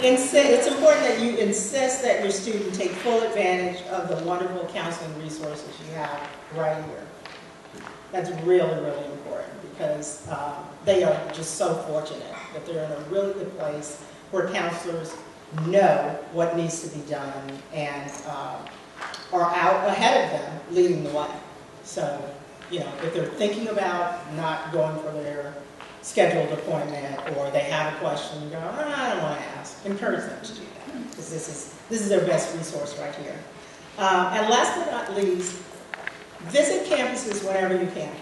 It's important that you insist that your student take full advantage of the wonderful counseling resources you have right here. That's really, really important because they are just so fortunate that they're in a really good place where counselors know what needs to be done and are out ahead of them leading the way. So, you know, if they're thinking about not going for their scheduled appointment or they have a question, you go, I don't want to ask. Encourage them to do that because this is their best resource right here. And last but not least, visit campuses whenever you can.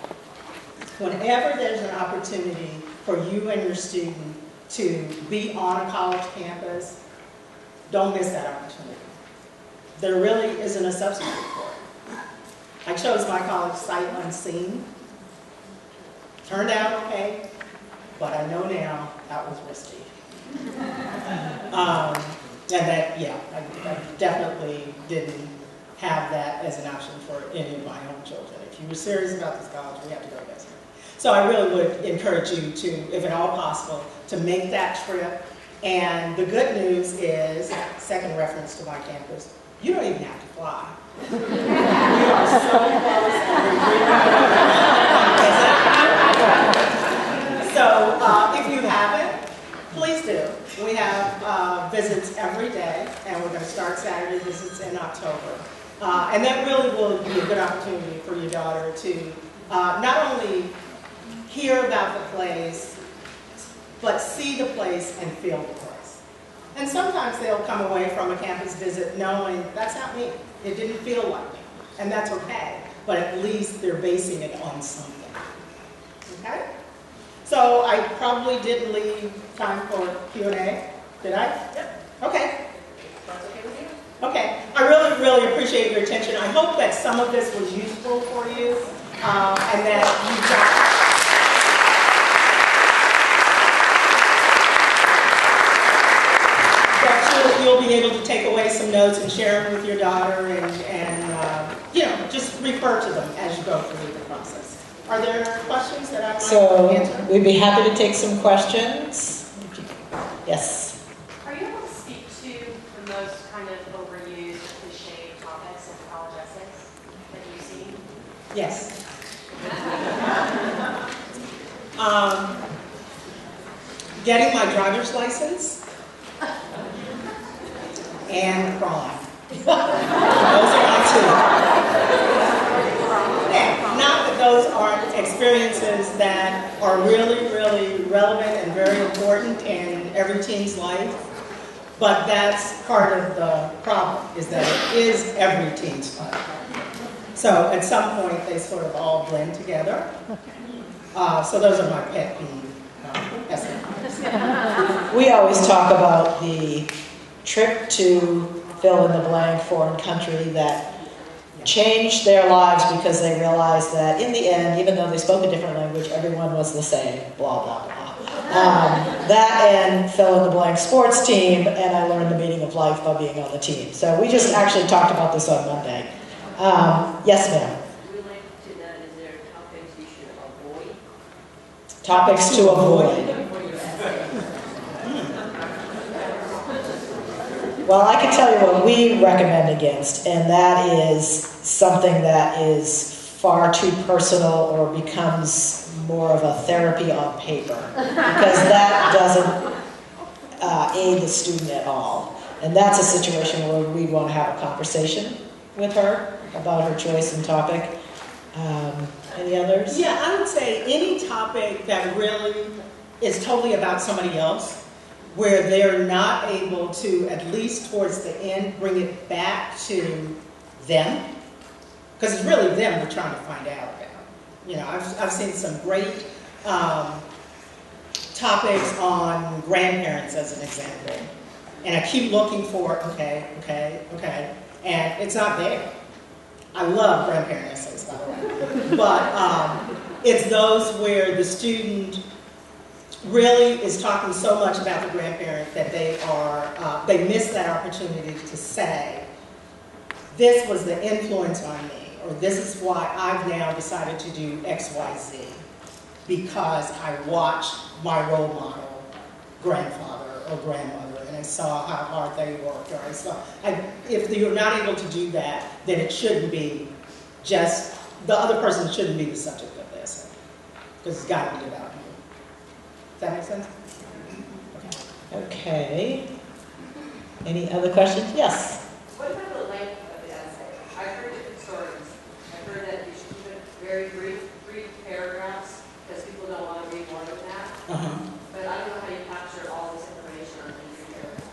Whenever there's an opportunity for you and your student to be on a college campus, don't miss that opportunity. There really isn't a substitute for it. I chose my college sight unseen. Turned out okay, but I know now that was risky. And that, yeah, I definitely didn't have that as an option for any of my own children. If you were serious about this college, we have to go visit. So I really would encourage you to, if at all possible, to make that trip. And the good news is, second reference to my campus, you don't even have to fly. We are so close and we're So if you haven't, please do. We have visits every day, and we're going to start Saturday visits in October. And that really will be a good opportunity for your daughter to not only hear about the place, but see the place and feel the place. And sometimes they'll come away from a campus visit knowing that's not me. It didn't feel like me. And that's okay. But at least they're basing it on something. Okay? So I probably didn't leave time for Q&A. Did I? Yep. Okay. That's okay with you? Okay. I really, really appreciate your attention. I hope that some of this was useful for you and that you got... You'll be able to take away some notes and share them with your daughter and you know, just refer to them as you go through the process. Are there questions that I might answer? So we'd be happy to take some questions. Yes. Are you able to speak to the most kind of overused, cliche topics in college essays that you've seen? Yes. Getting my driver's license. And crime. Those are my two. Yeah, not that those aren't experiences that are really, really relevant and very important in every teen's life, but that's part of the problem, is that it is every teen's life. So at some point, they sort of all blend together. So those are my pet peeve essays. We always talk about the trip to fill in the blank foreign country that changed their lives because they realized that in the end, even though they spoke a different language, everyone was the same, blah, blah, blah. That and fill in the blank sports team, and I learned the meaning of life by being on the team. So we just actually talked about this on Monday. Yes, ma'am. Related to that, is there topics you should avoid? Topics to avoid. Well, I can tell you what we recommend against, and that is something that is far too personal or becomes more of a therapy on paper, because that doesn't aid the student at all. And that's a situation where we'd want to have a conversation with her about her choice and topic. Any others? Yeah, I would say any topic that really is totally about somebody else, where they're not able to, at least towards the end, bring it back to them. Because it's really them we're trying to find out about. You know, I've seen some great topics on grandparents as an example. And I keep looking for, okay, and it's not there. I love grandparent essays, by the way. But it's those where the student really is talking so much about the grandparent that they miss that opportunity to say, this was the influence on me, or this is why I've now decided to do X, Y, Z, because I watched my role model, grandfather or grandmother, and I saw how hard they worked, or if you're not able to do that, then it shouldn't be just, the other person shouldn't be the subject of this, because it's got to be about you. Does that make sense? Okay. Any other questions? Yes. What about the length of the essay? I've heard different stories. I've heard that you should keep it very brief paragraphs, because people don't want to read more than that. But I don't know how you capture all this information on 3 paragraphs.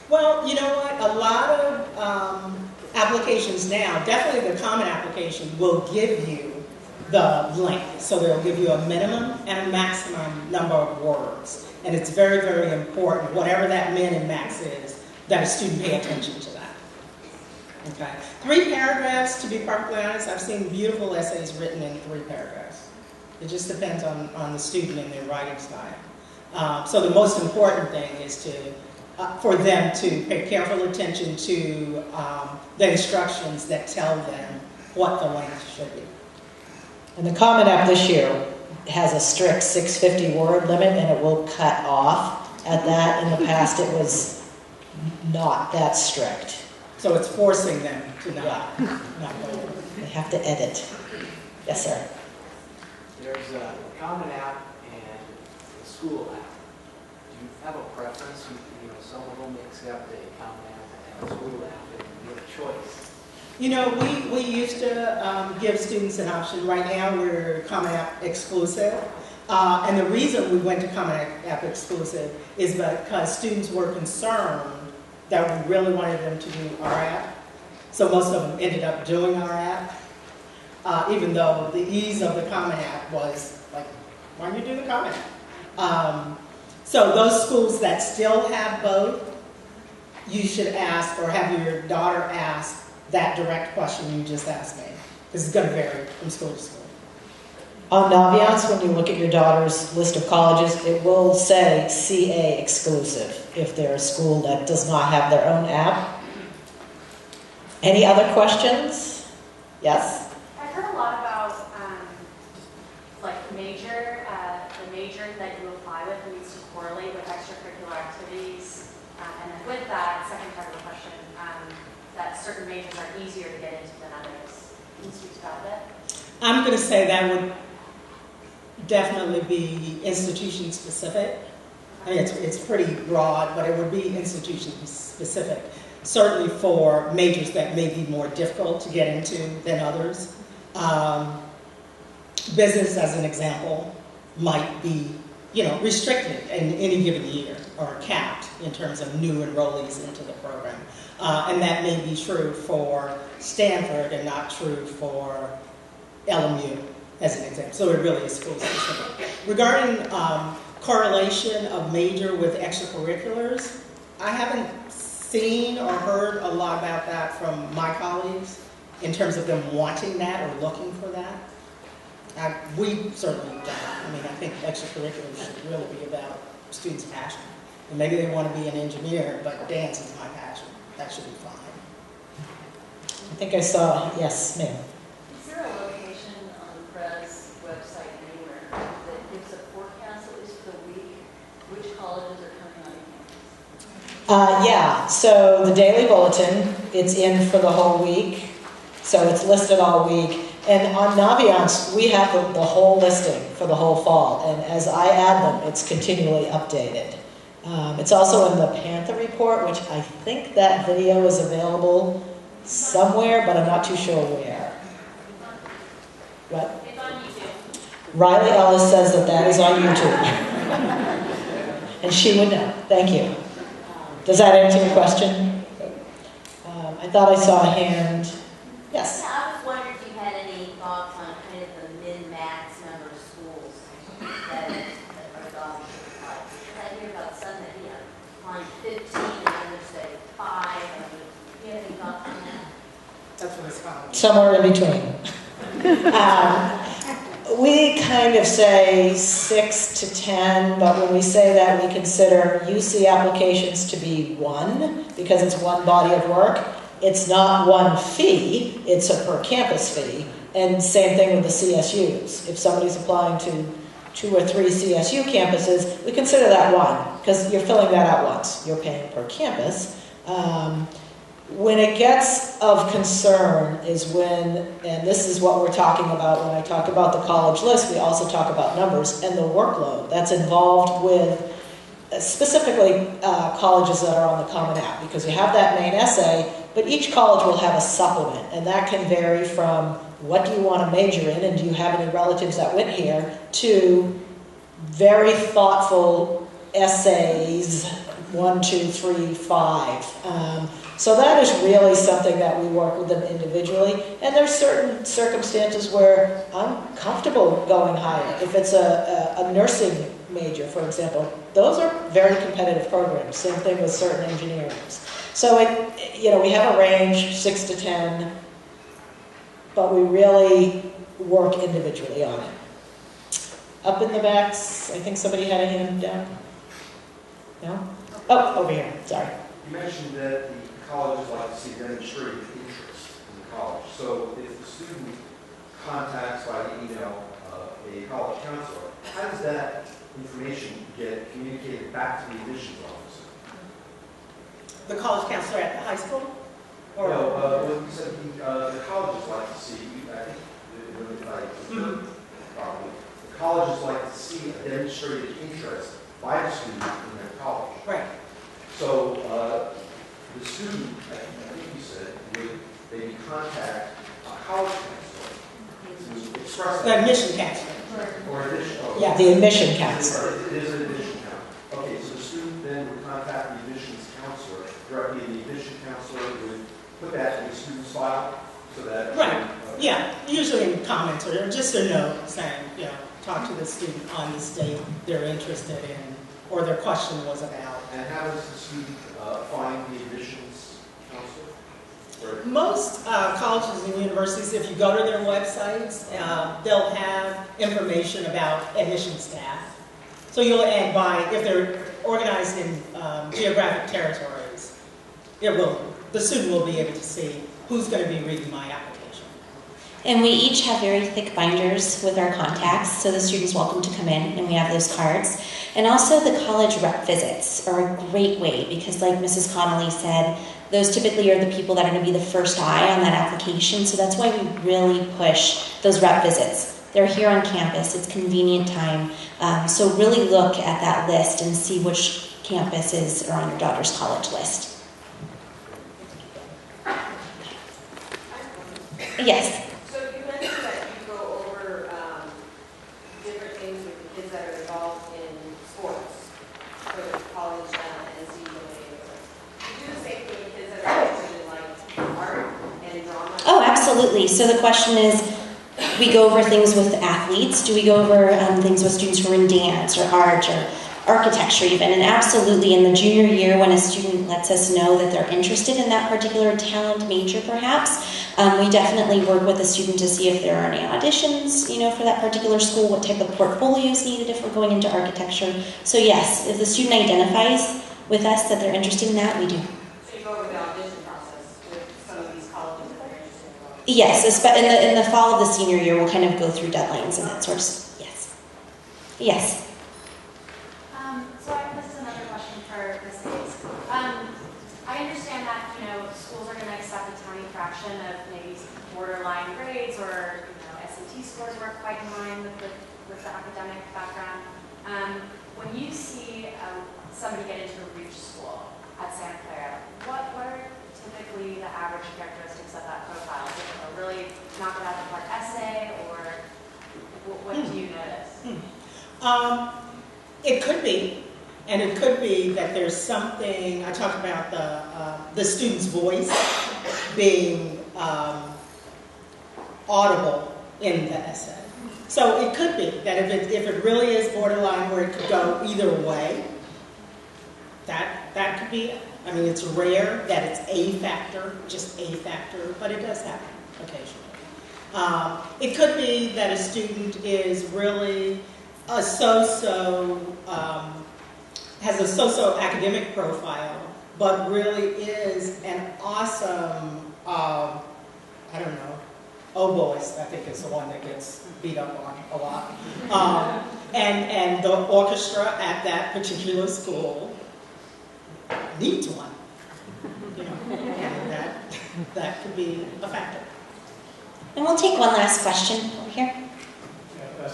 Well, you know what? A lot of applications now, definitely the Common Application, will give you the length. So they'll give you a minimum and a maximum number of words. And it's very, very important, whatever that min and max is, that a student pay attention to that. Okay. 3 paragraphs, to be perfectly honest, I've seen beautiful essays written in 3 paragraphs. It just depends on the student and their writing style. So the most important thing is for them to pay careful attention to the instructions that tell them what the length should be. And the Common App this year has a strict 650 word limit, and it will cut off at that. In the past, it was not that strict. So it's forcing them to not go over. They have to edit. Yes, sir. There's a Common App and a school app. Do you have a preference? You know, some of them accept a Common App and a school app, and you have a choice. You know, we used to give students an option. Right now, we're Common App exclusive. And the reason we went to Common App exclusive is because students were concerned that we really wanted them to do our app. So most of them ended up doing our app, even though the ease of the Common App was like, why don't you do the Common App? So those schools that still have both, you should ask, or have your daughter ask, that direct question you just asked me, because it's going to vary from school to school. On Naviance, when you look at your daughter's list of colleges, it will say CA exclusive if they're a school that does not have their own app. Any other questions? Yes? I've heard a lot about like the major that you apply with needs to correlate with extracurricular activities. And then with that, second part of the question, that certain majors are easier to get into than others. Can you speak to that a bit? I'm going to say that would definitely be institution specific. I mean, it's pretty broad, but it would be institution specific. Certainly for majors that may be more difficult to get into than others. Business, as an example, might be, restricted in any given year or capped in terms of new enrollees into the program. And that may be true for Stanford and not true for LMU, as an example. So it really is school specific. Regarding correlation of major with extracurriculars, I haven't seen or heard a lot about that from my colleagues in terms of them wanting that or looking for that. We certainly don't. I mean, I think extracurriculars should really be about students' passion. And maybe they want to be an engineer, but dance is my passion. That should be fine. I think I saw, yes, ma'am. Is there a location on Pres website anywhere that gives a forecast, at least for the week, which colleges are coming on campus? Yeah, so the daily bulletin, it's in for the whole week, so it's listed all week. And on Naviance, we have the whole listing for the whole fall, and as I add them, it's continually updated. It's also in the Panther report, which I think that video is available somewhere, but I'm not too sure where. What? It's on YouTube. Riley Ellis says that is on YouTube. And she would know. Thank you. Does that answer your question? I thought I saw a hand. Yes? Yeah, I was wondering if you had any thoughts on kind of the min-max number of schools that are going to apply. I hear about some that, on 15 and others say 5. Do you have any thoughts on that? That's what it's called. Somewhere in between. We kind of say 6 to 10, but when we say that, we consider UC applications to be 1, because it's one body of work. It's not one fee, it's a per campus fee. And same thing with the CSUs. If somebody's applying to 2 or 3 CSU campuses, we consider that 1, because you're filling that out once. You're paying per campus. When it gets of concern is when, and this is what we're talking about when I talk about the college list, we also talk about numbers and the workload that's involved with specifically colleges that are on the Common App, because you have that main essay, but each college will have a supplement, and that can vary from what do you want to major in and do you have any relatives that went here, to very thoughtful essays, 1, 2, 3, 5. So that is really something that we work with them individually. And there's certain circumstances where I'm comfortable going higher. If it's a nursing major, for example, those are very competitive programs. Same thing with certain engineering. So we have a range, 6 to 10, but we really work individually on it. Up in the backs, I think somebody had a hand down. No? Oh, over here, sorry. You mentioned that the colleges like to see demonstrated interest in the college. So if the student contacts by email a college counselor, how does that information get communicated back to the admissions officer? The college counselor at the high school? Or No, well, you said the colleges like to see, I think, probably, the colleges like to see a demonstrated interest by the student in their college. right. So the student, I think you said, would maybe contact a college counselor to express The that. admission counselor. Or addition. Oh, Yeah, the admission counselor. It is an admission counselor. Okay, so the student then would contact the admissions counselor directly, and the admission counselor would put that in the student's file so that. Right. Yeah, usually in comments or just a note saying, talk to the student on this date they're interested in or their question was about. And how does the student find the admissions counselor? Or- Most colleges and universities, if you go to their websites, they'll have information about admission staff. So you'll add by, if they're organized in geographic territories, the student will be able to see who's going to be reading my application. And we each have very thick binders with our contacts, so the student's welcome to come in, and we have those cards. And also the college rep visits are a great way, because like Mrs. Connolly said, those typically are the people that are going to be the first eye on that application, so that's why we really push those rep visits. They're here on campus, it's convenient time, so really look at that list and see which campuses are on your daughter's college list. Yes? So you mentioned that you go over different things with the kids that are involved in sports, for the college and NCAA. You do the same thing with kids that are interested in like art and drama? Oh, absolutely. So the question is, we go over things with athletes. Do we go over things with students who are in dance or art or architecture even, and absolutely in the junior year when a student lets us know that they're interested in that particular talent major perhaps, we definitely work with the student to see if there are any auditions, for that particular school, what type of portfolios needed if we're going into architecture. So yes, if the student identifies with us that they're interested in that, we do. So you go over the audition process with some of these colleges that are interested in going? Yes, in the fall of the senior year, we'll kind of go through deadlines and that sort of stuff. Yes. Yes. So this is another question for Ms. Hayes. I understand that, schools are going to accept a tiny fraction of maybe borderline grades or, SAT scores weren't quite in line with the academic background. When you see somebody get into a reach school at Santa Clara, what are typically the average characteristics of that profile? Is it a really knock it out of the park essay, or what do you notice? It could be, and it could be that there's something, I talked about the student's voice being audible in the essay. So it could be that if it really is borderline where it could go either way, that could be, it's rare that it's a factor, just a factor, but it does happen occasionally. It could be that a student is really has a socio-academic profile, but really is an awesome, oboist, I think is the one that gets beat up on a lot. And the orchestra at that particular school needs one, and that could be a factor. And we'll take one last question over here. In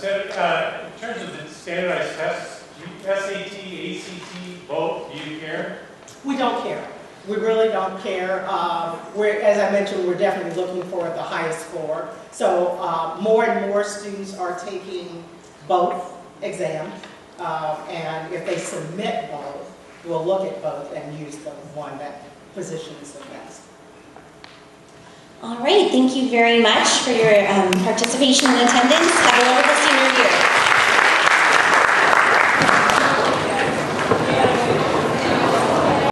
terms of the standardized tests, SAT, ACT, both, do you care? We don't care. We really don't care. As I mentioned, we're definitely looking for the highest score. So more and more students are taking both exams, and if they submit both, we'll look at both and use the one that positions the best. All right, thank you very much for your participation and attendance. Have a wonderful senior year.